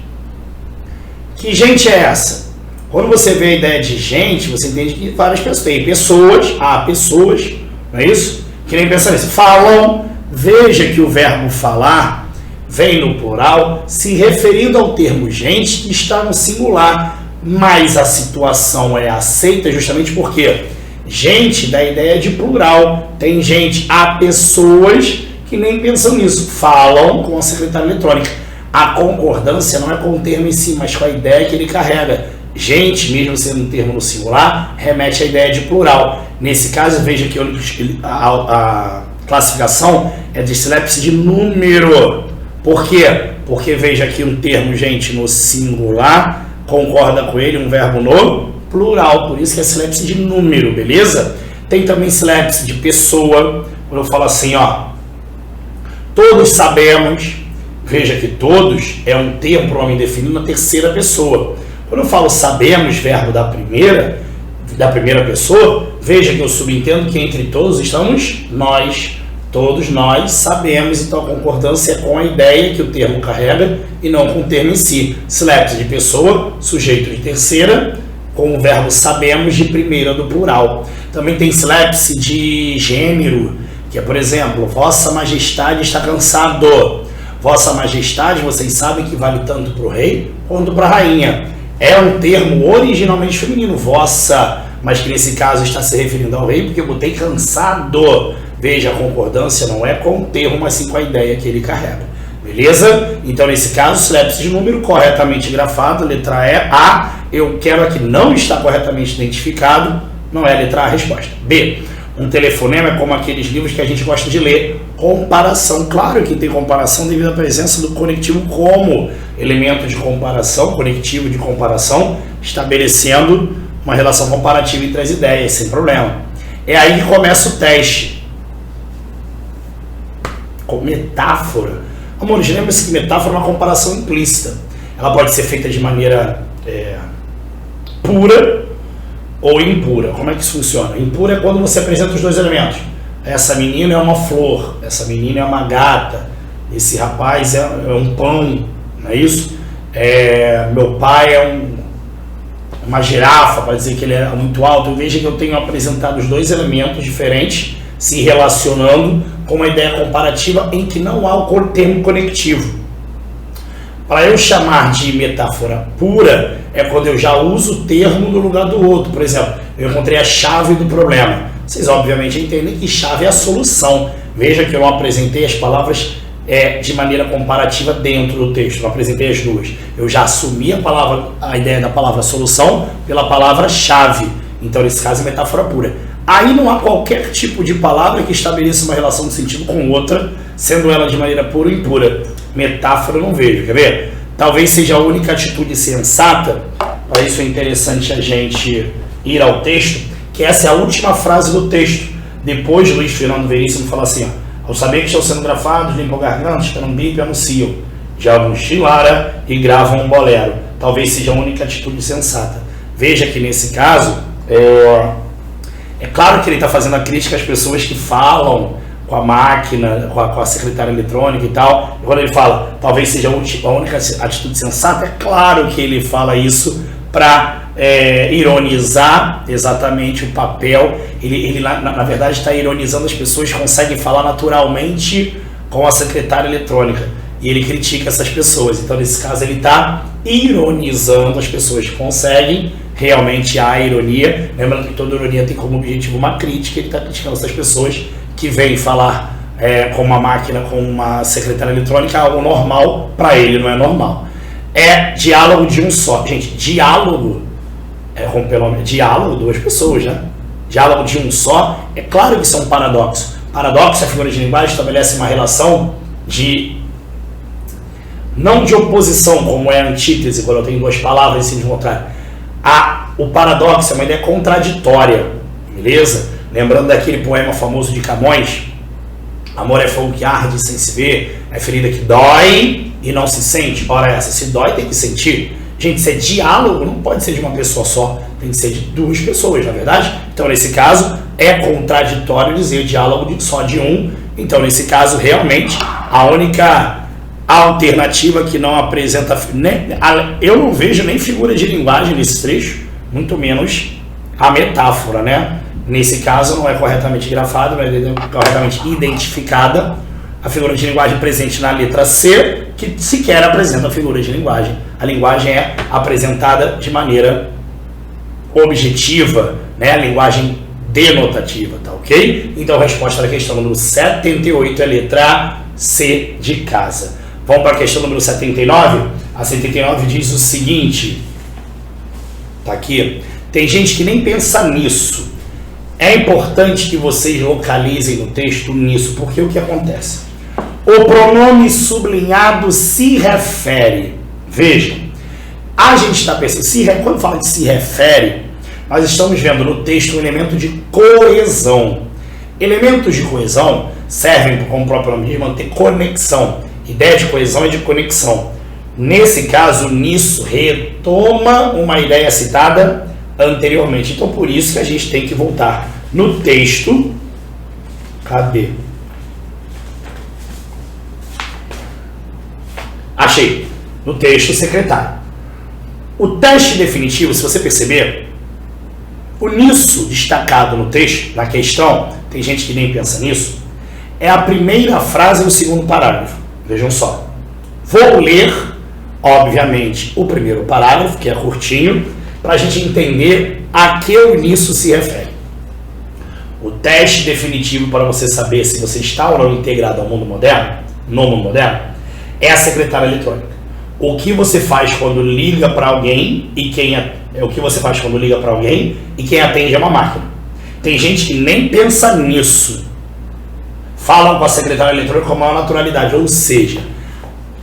Que gente é essa? Quando você vê a ideia de gente, você entende que várias pessoas. Tem pessoas, pessoas, não é isso? Que nem pensam nisso. Falam, veja que o verbo falar vem no plural, se referindo ao termo gente, que está no singular, mas a situação é aceita justamente porque gente dá ideia de plural. Tem gente, há pessoas que nem pensam nisso, falam com a secretária eletrônica. A concordância não é com o termo em si, mas com a ideia que ele carrega. Gente, mesmo sendo um termo no singular, remete à ideia de plural. Nesse caso, veja que a classificação é de sílabse de número. Por quê? Porque veja aqui um termo gente no singular, concorda com ele um verbo no plural, por isso que é sílabse de número, beleza? Tem também sílabse de pessoa, quando eu falo assim, ó, todos sabemos, veja que todos é um termo para o homem definido na terceira pessoa. Quando eu falo sabemos, verbo da primeira pessoa, veja que eu subentendo que entre todos estamos nós. Todos nós sabemos, então a concordância é com a ideia que o termo carrega e não com o termo em si. Sílabse de pessoa, sujeito de terceira, com o verbo sabemos de primeira do plural. Também tem sílabse de gênero, que é, por exemplo, Vossa Majestade está cansado. Vossa Majestade, vocês sabem que vale tanto para o rei quanto para a rainha. É um termo originalmente feminino, vossa, mas que nesse caso está se referindo ao rei, porque eu botei cansado. Veja, a concordância não é com o termo, mas sim com a ideia que ele carrega. Beleza? Então, nesse caso, sílabse de número corretamente grafado, letra E, A. Eu quero aqui não está corretamente identificado, não é a letra A a resposta. B. Um telefonema é como aqueles livros que a gente gosta de ler. Comparação. Claro que tem comparação devido à presença do conectivo como elemento de comparação, conectivo de comparação, estabelecendo uma relação comparativa entre as ideias, sem problema. É aí que começa o teste. Com metáfora. Amor, lembra-se que metáfora é uma comparação implícita. Ela pode ser feita de maneira pura, ou impura. Como é que isso funciona? Impura é quando você apresenta os dois elementos. Essa menina é uma flor, essa menina é uma gata, esse rapaz é um pão, não é isso? Meu pai é uma girafa, para dizer que ele é muito alto. Veja que eu tenho apresentado os dois elementos diferentes se relacionando com uma ideia comparativa em que não há o termo conectivo. Para eu chamar de metáfora pura, é quando eu já uso o termo no lugar do outro. Por exemplo, eu encontrei a chave do problema. Vocês obviamente entendem que chave é a solução. Veja que eu não apresentei as palavras de maneira comparativa dentro do texto, não apresentei as duas. Eu já assumi a ideia da palavra solução pela palavra chave. Então, nesse caso, é metáfora pura. Aí não há qualquer tipo de palavra que estabeleça uma relação de sentido com outra, sendo ela de maneira pura ou impura. Metáfora eu não vejo, quer ver? Talvez seja a única atitude sensata. Para isso é interessante a gente ir ao texto, que essa é a última frase do texto. Depois, Luiz Fernando Veríssimo fala assim, ao saber que estão sendo grafados, limpam gargantas, esperam um bip e anunciam. Jogam chilara e gravam um bolero. Talvez seja a única atitude sensata. Veja que nesse caso, é claro que ele está fazendo a crítica às pessoas que falam com a máquina, com a secretária eletrônica e tal. E quando ele fala, talvez seja a única atitude sensata, é claro que ele fala isso para ironizar exatamente o papel. Ele na verdade está ironizando as pessoas que conseguem falar naturalmente com a secretária eletrônica. E ele critica essas pessoas. Então, nesse caso, ele está ironizando as pessoas que conseguem. Realmente há ironia. Lembrando que toda ironia tem como objetivo uma crítica. Ele está criticando essas pessoas que vêm falar com uma máquina, com uma secretária eletrônica, algo normal. Para ele não é normal. É diálogo de um só. Gente, diálogo diálogo, duas pessoas, né? Diálogo de um só, é claro que isso é um paradoxo. Paradoxo, a figura de linguagem estabelece uma relação não de oposição, como é a antítese, quando eu tenho duas palavras em sentido contrário. O paradoxo é uma ideia contraditória, beleza? Lembrando daquele poema famoso de Camões, amor é fogo que arde sem se ver, é ferida que dói e não se sente. Ora essa, se dói tem que sentir. Gente, se é diálogo, não pode ser de uma pessoa só, tem que ser de duas pessoas, na verdade? Então, nesse caso, é contraditório dizer diálogo só de um. Então, nesse caso, realmente, a única alternativa que não apresenta... eu não vejo nem figura de linguagem nesse trecho, muito menos a metáfora, né? Nesse caso, não é corretamente grafado, não é corretamente identificada a figura de linguagem presente na letra C, que sequer apresenta a figura de linguagem. A linguagem é apresentada de maneira objetiva, né? A linguagem denotativa, tá ok? Então a resposta da questão número 78 é letra C de casa. Vamos para a questão número 79? A 79 diz o seguinte, tá aqui, tem gente que nem pensa nisso. É importante que vocês localizem no texto nisso, porque o que acontece? O pronome sublinhado se refere. Veja, a gente está pensando, quando fala de se refere, nós estamos vendo no texto um elemento de coesão. Elementos de coesão servem, como o próprio nome diz, manter conexão. Ideia de coesão é de conexão. Nesse caso, nisso, retoma uma ideia citada anteriormente. Então, por isso que a gente tem que voltar no texto. Cadê? Achei. No texto secretário. O teste definitivo, se você perceber, o nisso destacado no texto, na questão, tem gente que nem pensa nisso, é a primeira frase do segundo parágrafo. Vejam só. Vou ler, obviamente, o primeiro parágrafo, que é curtinho, para a gente entender a que o nisso se refere. O teste definitivo para você saber se você está ou não integrado ao mundo moderno, no mundo moderno, é a secretária eletrônica. O que você faz quando liga para alguém e o que você faz quando liga para alguém e quem atende é uma máquina. Tem gente que nem pensa nisso. Falam com a secretária eletrônica com a maior naturalidade, ou seja,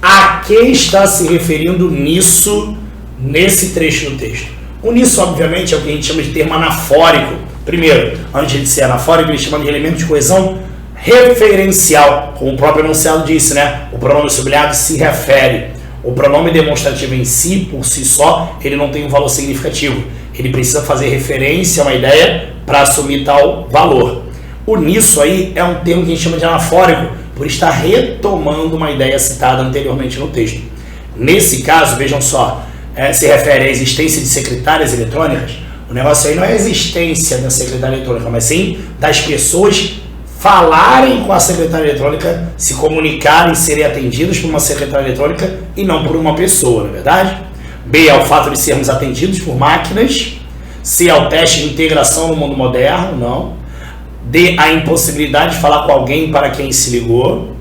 a que está se referindo nisso nesse trecho do texto? O nisso, obviamente, é o que a gente chama de termo anafórico. Primeiro, antes de ser anafórico, ele chama de elemento de coesão referencial, como o próprio enunciado disse, né? O pronome sublinhado se refere. O pronome demonstrativo em si, por si só, ele não tem um valor significativo. Ele precisa fazer referência a uma ideia para assumir tal valor. O nisso aí é um termo que a gente chama de anafórico, por estar retomando uma ideia citada anteriormente no texto. Nesse caso, vejam só, se refere à existência de secretárias eletrônicas. O negócio aí não é a existência da secretária eletrônica, mas sim das pessoas falarem com a secretária eletrônica, se comunicarem, serem atendidos por uma secretária eletrônica e não por uma pessoa, não é verdade? B, ao fato de sermos atendidos por máquinas. C, ao teste de integração no mundo moderno, não. D, a impossibilidade de falar com alguém para quem se ligou.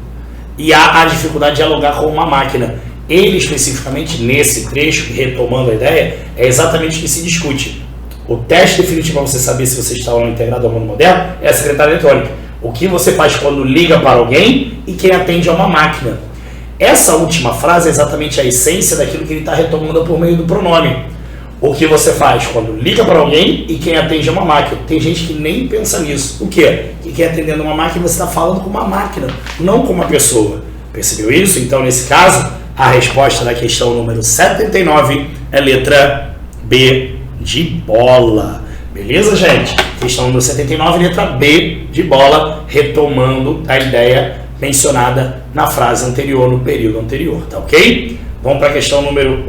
E a dificuldade de dialogar com uma máquina. Ele, especificamente, nesse trecho, retomando a ideia, é exatamente o que se discute. O teste definitivo para você saber se você está ou não integrado ao mundo moderno é a secretária eletrônica. O que você faz quando liga para alguém e quem atende a uma máquina. Essa última frase é exatamente a essência daquilo que ele está retomando por meio do pronome. O que você faz quando liga para alguém e quem atende a uma máquina. Tem gente que nem pensa nisso. O quê? Que quem atendendo uma máquina, você está falando com uma máquina, não com uma pessoa. Percebeu isso? Então, nesse caso, a resposta da questão número 79 é letra B de bola. Beleza, gente? Questão número 79, letra B de bola, retomando a ideia mencionada na frase anterior, no período anterior, tá ok? Vamos para a questão número...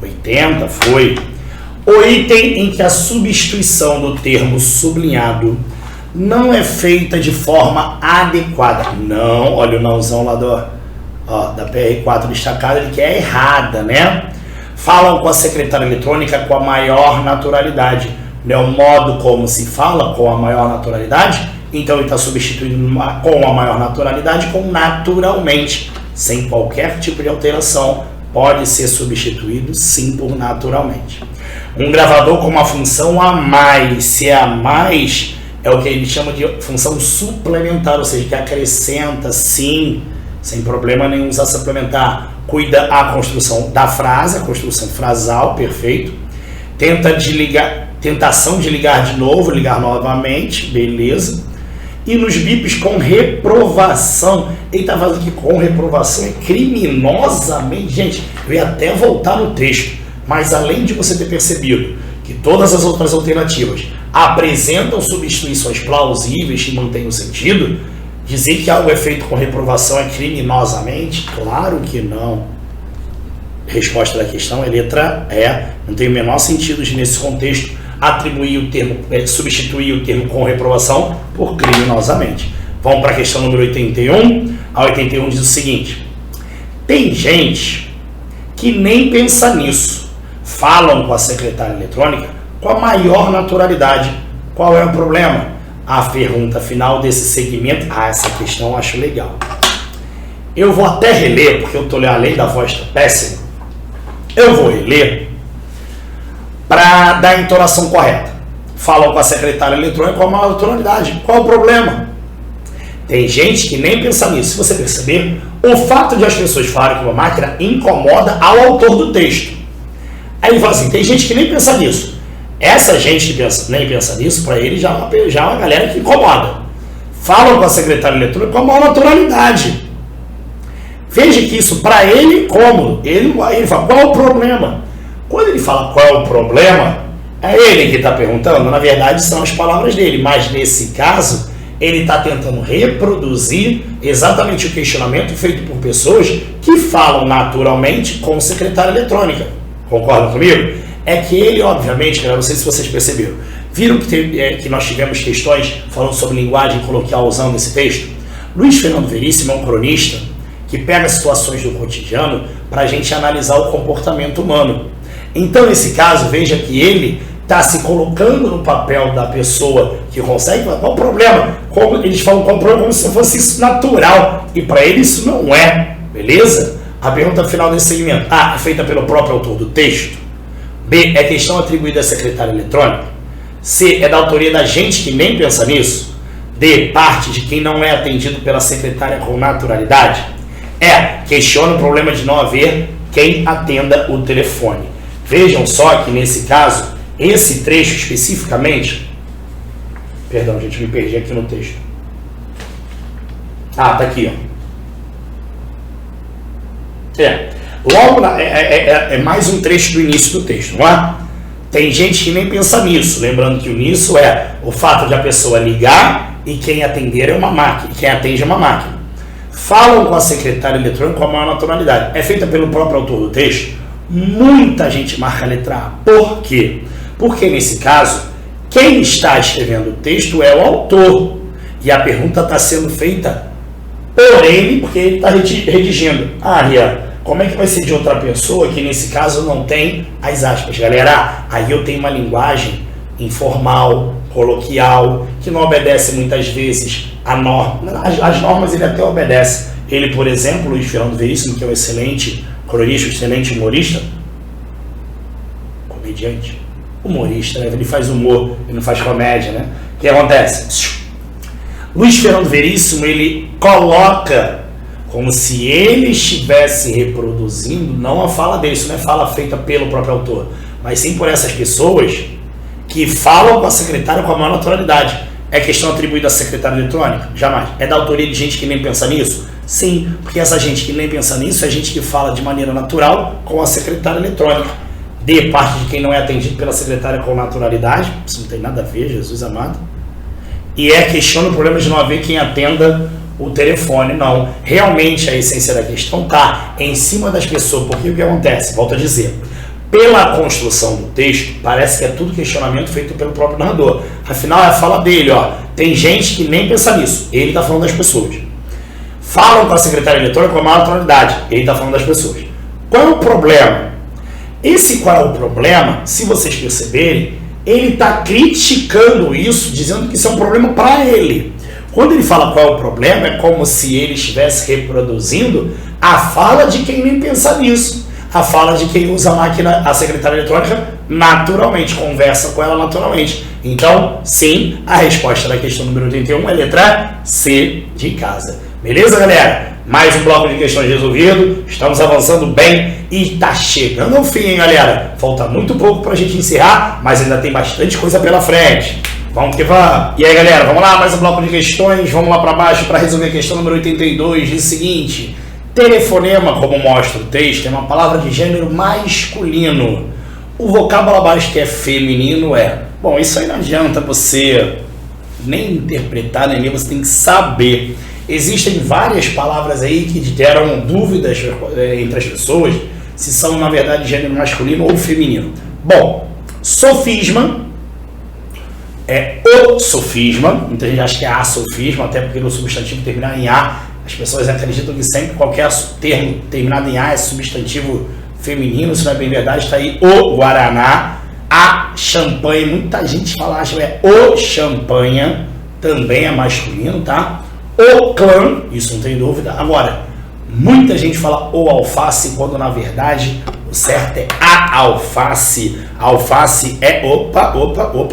80, foi. O item em que a substituição do termo sublinhado não é feita de forma adequada. Não, olha o nãozão lá da PR4 destacado, ele quer errada, né? Falam com a secretária eletrônica com a maior naturalidade. Não é o modo como se fala com a maior naturalidade, então ele está substituindo com a maior naturalidade com naturalmente, sem qualquer tipo de alteração, pode ser substituído sim por naturalmente. Um gravador com uma função a mais, se é a mais, é o que ele chama de função suplementar, ou seja, que acrescenta sim, sem problema nenhum usar suplementar. Cuida a construção da frase, a construção frasal, perfeito. Tentação de ligar de novo, ligar novamente, beleza. E nos bips com reprovação, ele está falando que com reprovação é criminosamente, gente, eu ia até voltar no texto, mas além de você ter percebido que todas as outras alternativas apresentam substituições plausíveis que mantêm o sentido, dizer que algo é feito com reprovação é criminosamente? Claro que não. Resposta da questão é letra E. Não tem o menor sentido de, nesse contexto, atribuir o termo, substituir o termo com reprovação por criminosamente. Vamos para a questão número 81. A 81 diz o seguinte: tem gente que nem pensa nisso. Falam com a secretária eletrônica com a maior naturalidade. Qual é o problema? A pergunta final desse segmento. Essa questão eu acho legal. Eu vou até reler, porque eu estou lendo, além da voz tá péssima, eu vou reler para dar a entonação correta. Falam com a secretária eletrônica com a maior naturalidade. Qual o problema? Tem gente que nem pensa nisso. Se você perceber, o fato de as pessoas falarem com uma máquina incomoda ao autor do texto. Aí ele fala assim, tem gente que nem pensa nisso. Essa gente que nem pensa nisso, para ele já é uma galera que incomoda. Falam com a secretária eletrônica com a maior naturalidade. Veja que isso, para ele, como? Ele fala, qual é o problema? Quando ele fala qual é o problema, é ele que está perguntando, na verdade são as palavras dele, mas nesse caso, ele está tentando reproduzir exatamente o questionamento feito por pessoas que falam naturalmente com secretária eletrônica. Concordam comigo? É que ele, obviamente, não sei se vocês perceberam, viram que nós tivemos questões falando sobre linguagem coloquial usando esse texto? Luiz Fernando Veríssimo é um cronista que pega situações do cotidiano para a gente analisar o comportamento humano. Então, nesse caso, veja que ele está se colocando no papel da pessoa que consegue falar qual o problema. Como eles falam qual o problema como se fosse isso natural. E para ele isso não é, beleza? A pergunta final desse segmento. A, é feita pelo próprio autor do texto. B, é questão atribuída à secretária eletrônica. C, é da autoria da gente que nem pensa nisso. D, parte de quem não é atendido pela secretária com naturalidade. E, questiona o problema de não haver quem atenda o telefone. Vejam só que nesse caso, esse trecho especificamente... Perdão, gente, me perdi aqui no texto. Tá aqui, ó. Logo, é mais um trecho do início do texto, não é? Tem gente que nem pensa nisso, lembrando que o nisso é o fato de a pessoa ligar e quem atender é uma máquina, quem atende é uma máquina. Falam com a secretária eletrônica com a maior naturalidade. É feita pelo próprio autor do texto. Muita gente marca a letra A. Por quê? Porque nesse caso, quem está escrevendo o texto é o autor. E a pergunta está sendo feita por ele, porque ele está redigindo. Ah, Rian, como é que vai ser de outra pessoa que nesse caso não tem as aspas? Galera, aí eu tenho uma linguagem informal, coloquial, que não obedece muitas vezes a norma. As normas ele até obedece. Ele, por exemplo, Luiz Fernando Veríssimo, que é um excelente cronista, um excelente humorista, comediante, humorista, né? Ele faz humor, ele não faz comédia, né? O que acontece? Luiz Fernando Veríssimo, ele coloca como se ele estivesse reproduzindo, não a fala dele, isso não é fala feita pelo próprio autor, mas sim por essas pessoas que falam com a secretária com a maior naturalidade. É questão atribuída à secretária eletrônica? Jamais. É da autoria de gente que nem pensa nisso? Sim, porque essa gente que nem pensa nisso é gente que fala de maneira natural com a secretária eletrônica. De parte de quem não é atendido pela secretária com naturalidade, isso não tem nada a ver, Jesus amado. E questiona o problema de não haver quem atenda o telefone, não. Realmente a essência da questão está em cima das pessoas, porque o que acontece? Volto a dizer, pela construção do texto, parece que é tudo questionamento feito pelo próprio narrador. Afinal, é a fala dele, ó. Tem gente que nem pensa nisso. Ele está falando das pessoas. Falam com a secretária eletrônica com a maior naturalidade. Ele está falando das pessoas. Qual é o problema? Esse qual é o problema, se vocês perceberem, ele está criticando isso, dizendo que isso é um problema para ele. Quando ele fala qual é o problema, é como se ele estivesse reproduzindo a fala de quem nem pensa nisso. A fala de quem usa a máquina, a secretária eletrônica, naturalmente, conversa com ela naturalmente. Então, sim, a resposta da questão número 81 é a letra C de casa. Beleza, galera? Mais um bloco de questões resolvido, estamos avançando bem e está chegando ao fim, hein, galera? Falta muito pouco para a gente encerrar, mas ainda tem bastante coisa pela frente. Vamos que vamos! E aí, galera, vamos lá, mais um bloco de questões, vamos lá para baixo para resolver a questão número 82, diz o seguinte: telefonema, como mostra o texto, é uma palavra de gênero masculino. O vocábulo abaixo que é feminino é... Bom, isso aí não adianta você nem interpretar, nem ler, você tem que saber. Existem várias palavras aí que geram dúvidas entre as pessoas se são, na verdade, gênero masculino ou feminino. Bom, sofisma é o sofisma, muita gente acha que é a sofisma, até porque o substantivo terminar em A, as pessoas acreditam que sempre qualquer termo terminado em A é substantivo feminino, isso não é bem verdade, está aí o Guaraná, a champanhe, muita gente fala, acha que é o champanha, também é masculino, tá? O clã, isso não tem dúvida. Agora, muita gente fala o alface, quando na verdade o certo é a alface. A alface é,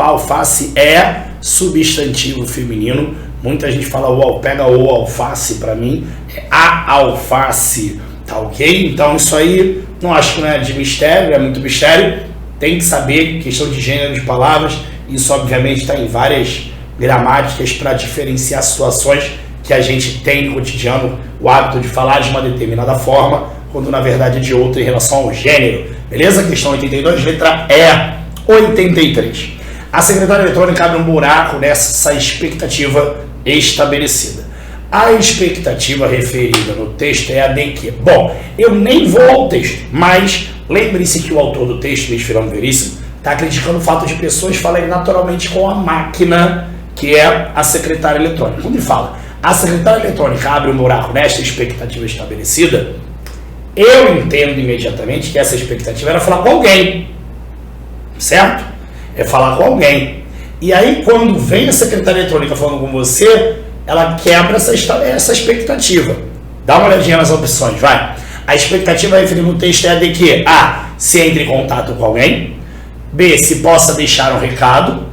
alface é substantivo feminino. Muita gente fala pega o alface, para mim é a alface, tá ok? Então isso aí, não acho que não é de mistério, é muito mistério. Tem que saber questão de gênero de palavras. Isso obviamente está em várias gramáticas para diferenciar situações que a gente tem no cotidiano, o hábito de falar de uma determinada forma, quando na verdade é de outra em relação ao gênero. Beleza? Questão 82, letra E. 83. A secretária eletrônica abre um buraco nessa expectativa estabelecida. A expectativa referida no texto é a de que? Bom, eu nem vou ao texto, mas lembre-se que o autor do texto, Luiz Fernando Veríssimo, está criticando o fato de pessoas falarem naturalmente com a máquina, que é a secretária eletrônica. Quando ele fala a secretária eletrônica abre um buraco nesta expectativa estabelecida, eu entendo imediatamente que essa expectativa era falar com alguém, certo? É falar com alguém. E aí, quando vem a secretária eletrônica falando com você, ela quebra essa expectativa. Dá uma olhadinha nas opções, vai. A expectativa referida no texto é a de que A, se entre em contato com alguém, B, se possa deixar um recado,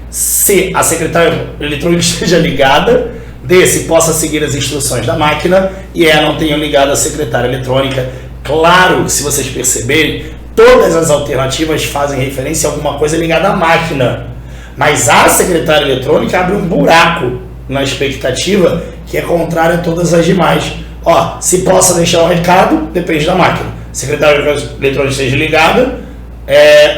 C, a secretária eletrônica esteja ligada, D, se possa seguir as instruções da máquina, e E, não tenham ligado a secretária eletrônica. Claro, se vocês perceberem, todas as alternativas fazem referência a alguma coisa ligada à máquina, mas a secretária eletrônica abre um buraco na expectativa que é contrária a todas as demais. Ó, se possa deixar um recado, depende da máquina. secretária eletrônica esteja ligada,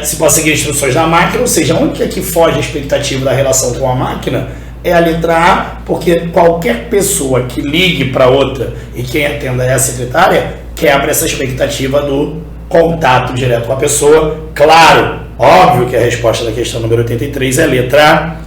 se pode seguir instruções da máquina, ou seja, a única que foge a expectativa da relação com a máquina é a letra A, porque qualquer pessoa que ligue para outra e quem atenda é a secretária, quebra essa expectativa do contato direto com a pessoa. Claro, óbvio que a resposta da questão número 83 é letra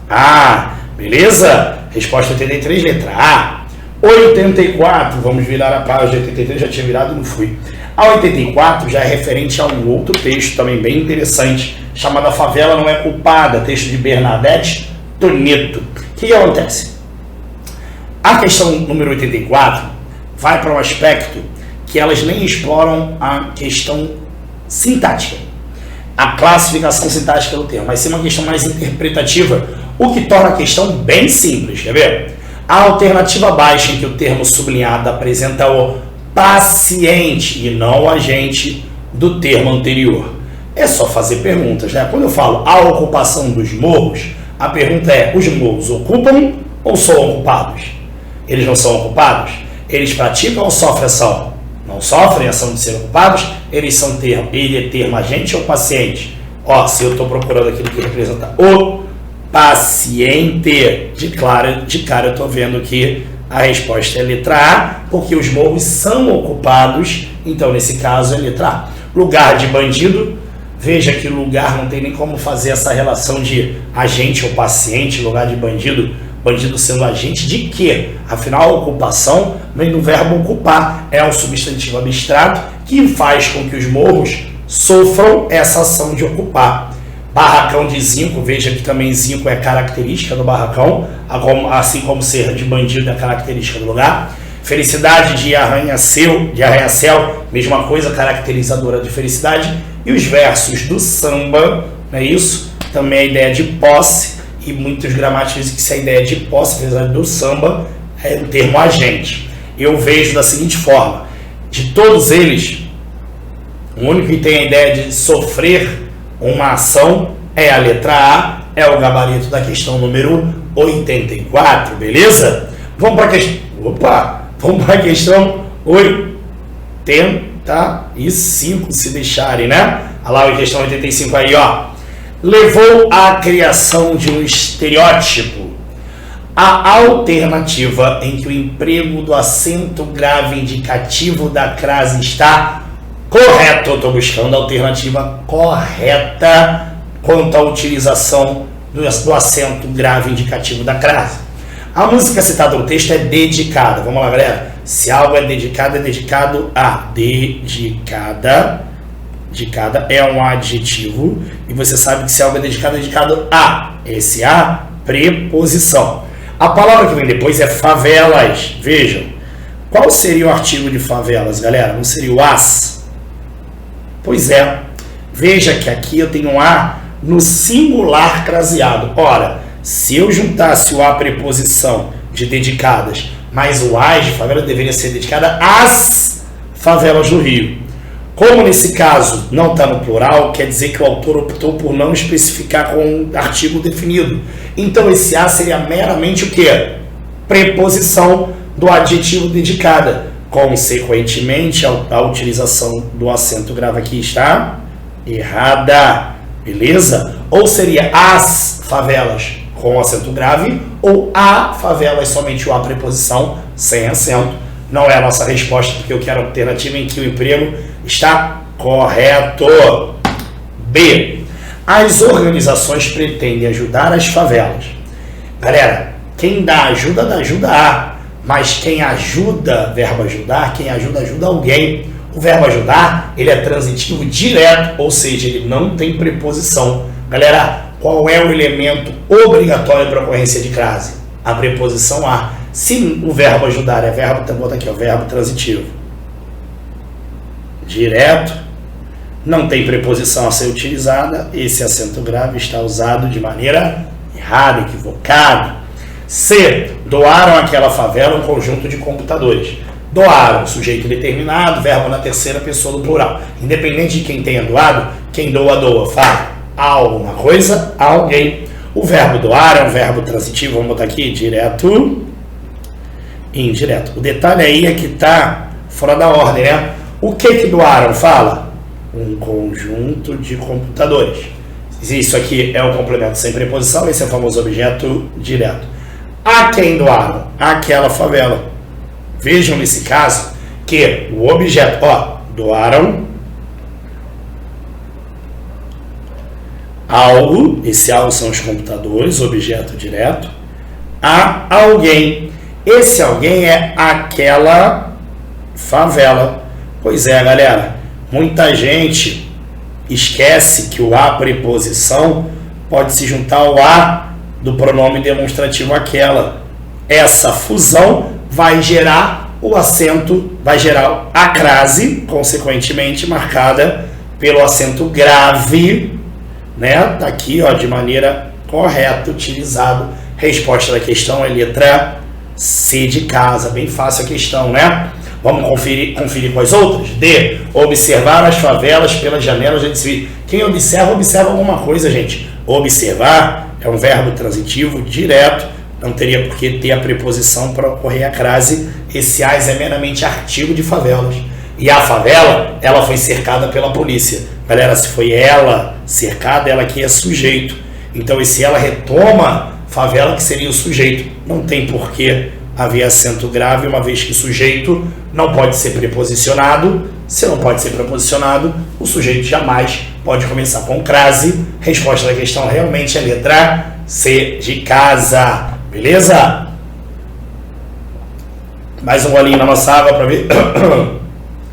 A, beleza? Resposta 83, letra A. 84, vamos virar a página. 83 já tinha virado e não fui. A 84 já é referente a um outro texto também bem interessante, chamado A Favela Não É Culpada, texto de Bernadette Toneto. O que acontece? A questão número 84 vai para um aspecto que elas nem exploram a questão sintática, a classificação sintática do termo, mas sim uma questão mais interpretativa, o que torna a questão bem simples. Quer ver? A alternativa baixa em que o termo sublinhado apresenta o paciente e não o agente do termo anterior. É só fazer perguntas, né? Quando eu falo a ocupação dos morros, a pergunta é: os morros ocupam ou são ocupados? Eles não são ocupados? Eles praticam ou sofrem ação? Não sofrem ação de ser ocupados? Eles são termo. Ele é termo agente ou paciente? Ó, se eu estou procurando aquilo que representa o paciente, de cara eu estou vendo que a resposta é letra A, porque os morros são ocupados, então nesse caso é letra A. Lugar de bandido, veja que lugar não tem nem como fazer essa relação de agente ou paciente, lugar de bandido, bandido sendo agente de quê? Afinal, a ocupação vem do verbo ocupar, é um substantivo abstrato que faz com que os morros sofram essa ação de ocupar. Barracão de zinco, veja que também zinco é característica do barracão, assim como ser de bandido é característica do lugar. Felicidade de arranha-céu, mesma coisa, caracterizadora de felicidade. E os versos do samba, não é isso? Também a ideia de posse, e muitos gramáticos dizem que se a ideia de posse, apesar do samba, é o termo agente. Eu vejo da seguinte forma: de todos eles, o único que tem a ideia de sofrer uma ação é a letra A, é o gabarito da questão número 84, beleza? Vamos para a questão. Vamos para a questão 85, se deixarem, né? Olha lá a questão 85 aí, ó. Levou à criação de um estereótipo. A alternativa em que o emprego do acento grave indicativo da crase está correto. Eu estou buscando a alternativa correta quanto à utilização do acento grave indicativo da crase. A música citada no texto é dedicada. Vamos lá, galera. Se algo é dedicado a. Dedicada é um adjetivo. E você sabe que se algo é dedicado a. Esse a, preposição. A palavra que vem depois é favelas. Vejam. Qual seria o artigo de favelas, galera? Não seria o as? Pois é, veja que aqui eu tenho um A no singular craseado. Ora, se eu juntasse o A preposição de dedicadas, mais o AS de favela deveria ser dedicada às favelas do Rio. Como nesse caso não está no plural, quer dizer que o autor optou por não especificar com um artigo definido. Então esse A seria meramente o quê? Preposição do adjetivo dedicada. Consequentemente, a utilização do acento grave aqui está errada, beleza? Ou seria as favelas com acento grave, ou a favelas somente o a preposição sem acento. Não é a nossa resposta, porque eu quero a alternativa em que o emprego está correto. B. As organizações pretendem ajudar as favelas. Galera, quem dá ajuda a. Mas quem ajuda, verbo ajudar, quem ajuda alguém. O verbo ajudar, ele é transitivo direto, ou seja, ele não tem preposição. Galera, qual é o elemento obrigatório para ocorrência de crase? A preposição a. Se o verbo ajudar é verbo, então bota aqui, ó, verbo transitivo. Direto, não tem preposição a ser utilizada, esse acento grave está usado de maneira errada, equivocada. C. Doaram àquela favela um conjunto de computadores. Doaram, sujeito determinado, verbo na terceira pessoa do plural. Independente de quem tenha doado, quem doa, fala a alguma coisa, a alguém. O verbo doar é um verbo transitivo, vamos botar aqui, direto e indireto. O detalhe aí é que está fora da ordem, né? O que doaram? Fala. Um conjunto de computadores. Isso aqui é o complemento sem preposição, esse é o famoso objeto direto. A quem doaram? Aquela favela. Vejam nesse caso que o objeto, doaram algo, esse algo são os computadores, objeto direto, a alguém. Esse alguém é aquela favela. Pois é, galera, muita gente esquece que o a preposição pode se juntar ao a do pronome demonstrativo aquela. Essa fusão vai gerar o acento, vai gerar a crase, consequentemente marcada pelo acento grave, né? Tá aqui, de maneira correta, utilizado. Resposta da questão é letra C de casa. Bem fácil a questão, né? Vamos conferir com as outras? D. Observar as favelas pelas janelas de civil. Quem observa, observa alguma coisa, gente. Observar é um verbo transitivo direto. Não teria por que ter a preposição para ocorrer a crase. Esse as é meramente artigo de favelas. E a favela, ela foi cercada pela polícia. Galera, se foi ela cercada, ela aqui é sujeito. Então, esse ela retoma favela, que seria o sujeito. Não tem por que haver acento grave, uma vez que o sujeito não pode ser preposicionado. Se não pode ser preposicionado, o sujeito jamais pode começar com crase. Resposta da questão realmente é letra C de casa. Beleza? Mais um golinho na nossa água para ver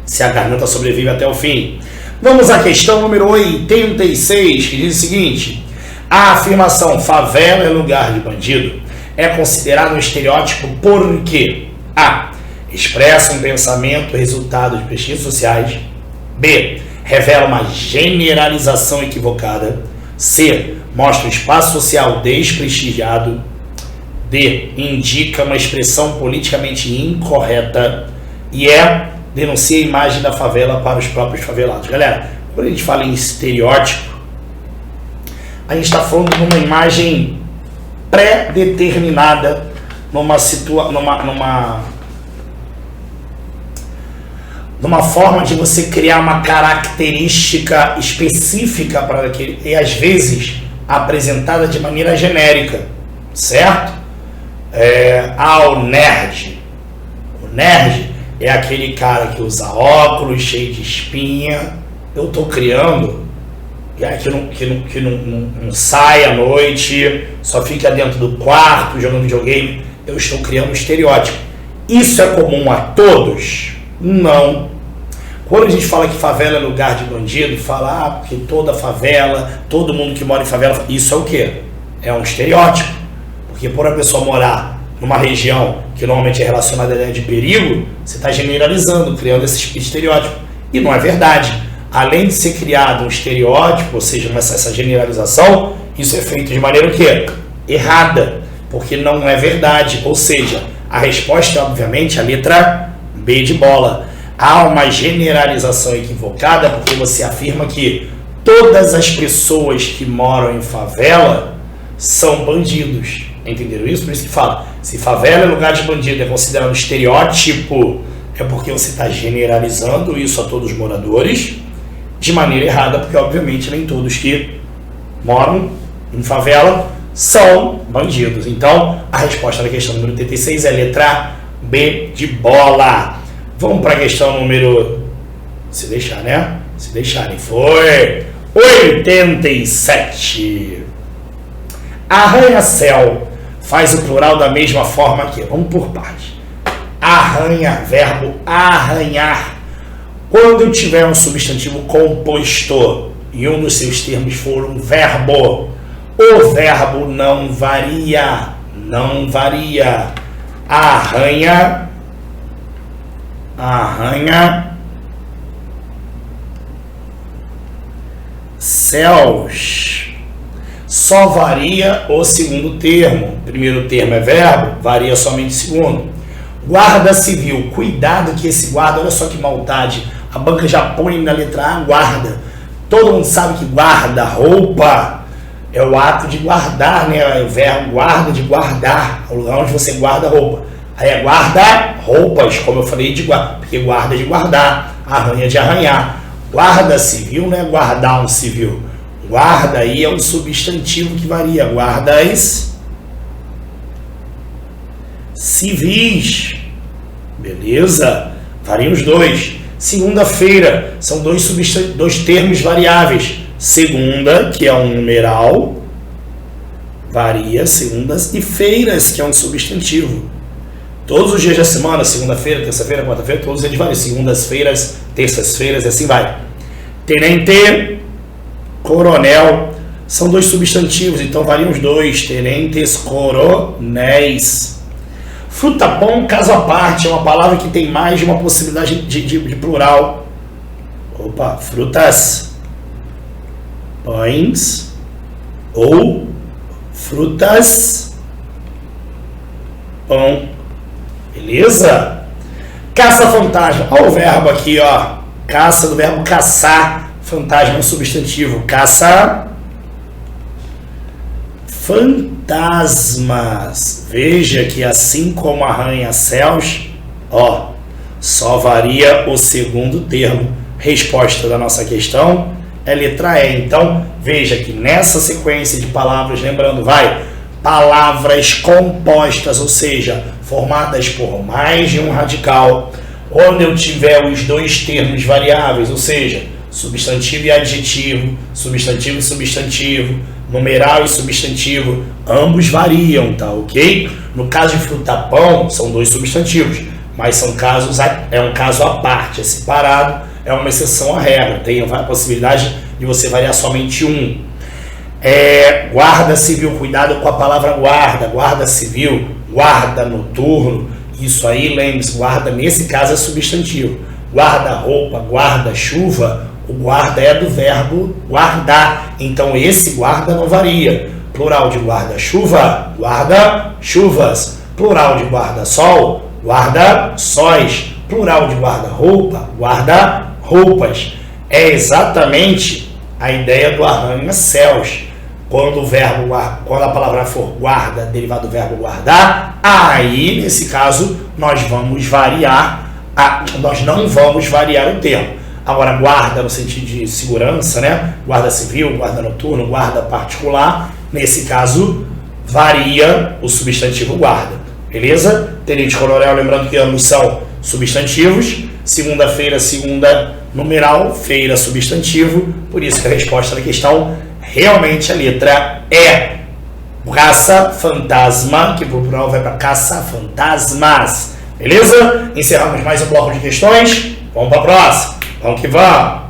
se a garganta sobrevive até o fim. Vamos à questão número 86, que diz o seguinte: a afirmação favela é lugar de bandido é considerado um estereótipo porque a. expressa um pensamento resultado de pesquisas sociais. B. revela uma generalização equivocada. C. mostra um espaço social desprestigiado. D. indica uma expressão politicamente incorreta. E E. denuncia a imagem da favela para os próprios favelados. Galera, quando a gente fala em estereótipo, a gente está falando de uma imagem pré-determinada, numa forma de você criar uma característica específica para aquele, e às vezes apresentada de maneira genérica, certo? O nerd. O nerd é aquele cara que usa óculos, cheio de espinha. Eu estou criando que não sai à noite, só fica dentro do quarto jogando videogame. Eu estou criando um estereótipo. Isso é comum a todos? Não. Quando a gente fala que favela é lugar de bandido, fala, porque toda favela, todo mundo que mora em favela, isso é o quê? É um estereótipo. Porque por a pessoa morar numa região que normalmente é relacionada à ideia de perigo, você está generalizando, criando esse estereótipo. E não é verdade. Além de ser criado um estereótipo, ou seja, essa generalização, isso é feito de maneira o quê? Errada, porque não é verdade. Ou seja, a resposta é, obviamente, a letra B de bola. Há uma generalização equivocada porque você afirma que todas as pessoas que moram em favela são bandidos. Entenderam isso? Por isso que fala, se favela é lugar de bandido, é considerado estereótipo, é porque você está generalizando isso a todos os moradores de maneira errada, porque obviamente nem todos que moram em favela são bandidos. Então, a resposta da questão número 86 é a letra B de bola. Vamos para a questão número... Se deixar, né? Se deixarem. Foi 87. Arranha-céu faz o plural da mesma forma aqui. Vamos por parte. Arranha, verbo arranhar. Quando eu tiver um substantivo composto e um dos seus termos for um verbo, o verbo não varia. Não varia. Arranha. Arranha. Céus. Só varia o segundo termo. O primeiro termo é verbo, varia somente o segundo. Guarda civil. Cuidado que esse guarda, olha só que maldade. A banca já põe na letra A, guarda. Todo mundo sabe que guarda, roupa, é o ato de guardar, né? É o verbo guarda, de guardar, é o lugar onde você guarda a roupa. Aí é guarda-roupas, como eu falei, porque guarda é de guardar, arranha é de arranhar. Guarda civil não é guardar um civil. Guarda aí é um substantivo que varia. Guardas civis. Beleza? Variam os dois. Segunda-feira são dois termos variáveis. Segunda, que é um numeral, varia segundas, e feiras, que é um substantivo. Todos os dias da semana, segunda-feira, terça-feira, quarta-feira, todos eles variam. Segundas-feiras, terças-feiras, e assim vai. Tenente, coronel, são dois substantivos, então variam os dois. Tenentes, coronéis. Fruta-pão, caso à parte, é uma palavra que tem mais de uma possibilidade de plural. Opa, frutas, pães ou frutas, pão. Beleza? Caça-fantasma. Olha o verbo aqui, ó. Caça, do verbo caçar. Fantasma é um substantivo. Caça fantasmas. Veja que assim como arranha-céus, ó, só varia o segundo termo. Resposta da nossa questão é letra E. Então, veja que nessa sequência de palavras, lembrando, palavras compostas, ou seja, formadas por mais de um radical, quando eu tiver os dois termos variáveis, ou seja, substantivo e adjetivo, substantivo e substantivo, numeral e substantivo, ambos variam, tá ok? No caso de fruta-pão, são dois substantivos, mas são casos, é um caso à parte, é separado, é uma exceção à regra, tem a possibilidade de você variar somente um. Guarda civil, cuidado com a palavra guarda, guarda civil, guarda noturno, isso aí, lembre-se, guarda nesse caso é substantivo. Guarda-roupa, guarda-chuva, o guarda é do verbo guardar, então esse guarda não varia. Plural de guarda-chuva, guarda-chuvas. Plural de guarda-sol, guarda-sóis. Plural de guarda-roupa, guarda-roupas. É exatamente a ideia do arranha-céus. Quando a palavra for guarda, derivado do verbo guardar, aí, nesse caso, nós não vamos variar o termo. Agora, guarda no sentido de segurança, né? Guarda civil, guarda noturno, guarda particular. Nesse caso, varia o substantivo guarda. Beleza? Tenente coronel, lembrando que ambos são substantivos. Segunda-feira, segunda, numeral, feira, substantivo. Por isso que a resposta da questão realmente a letra E. Caça-fantasma, que por plural vai para caça-fantasmas. Beleza? Encerramos mais um bloco de questões. Vamos para a próxima. Vamos que vamos!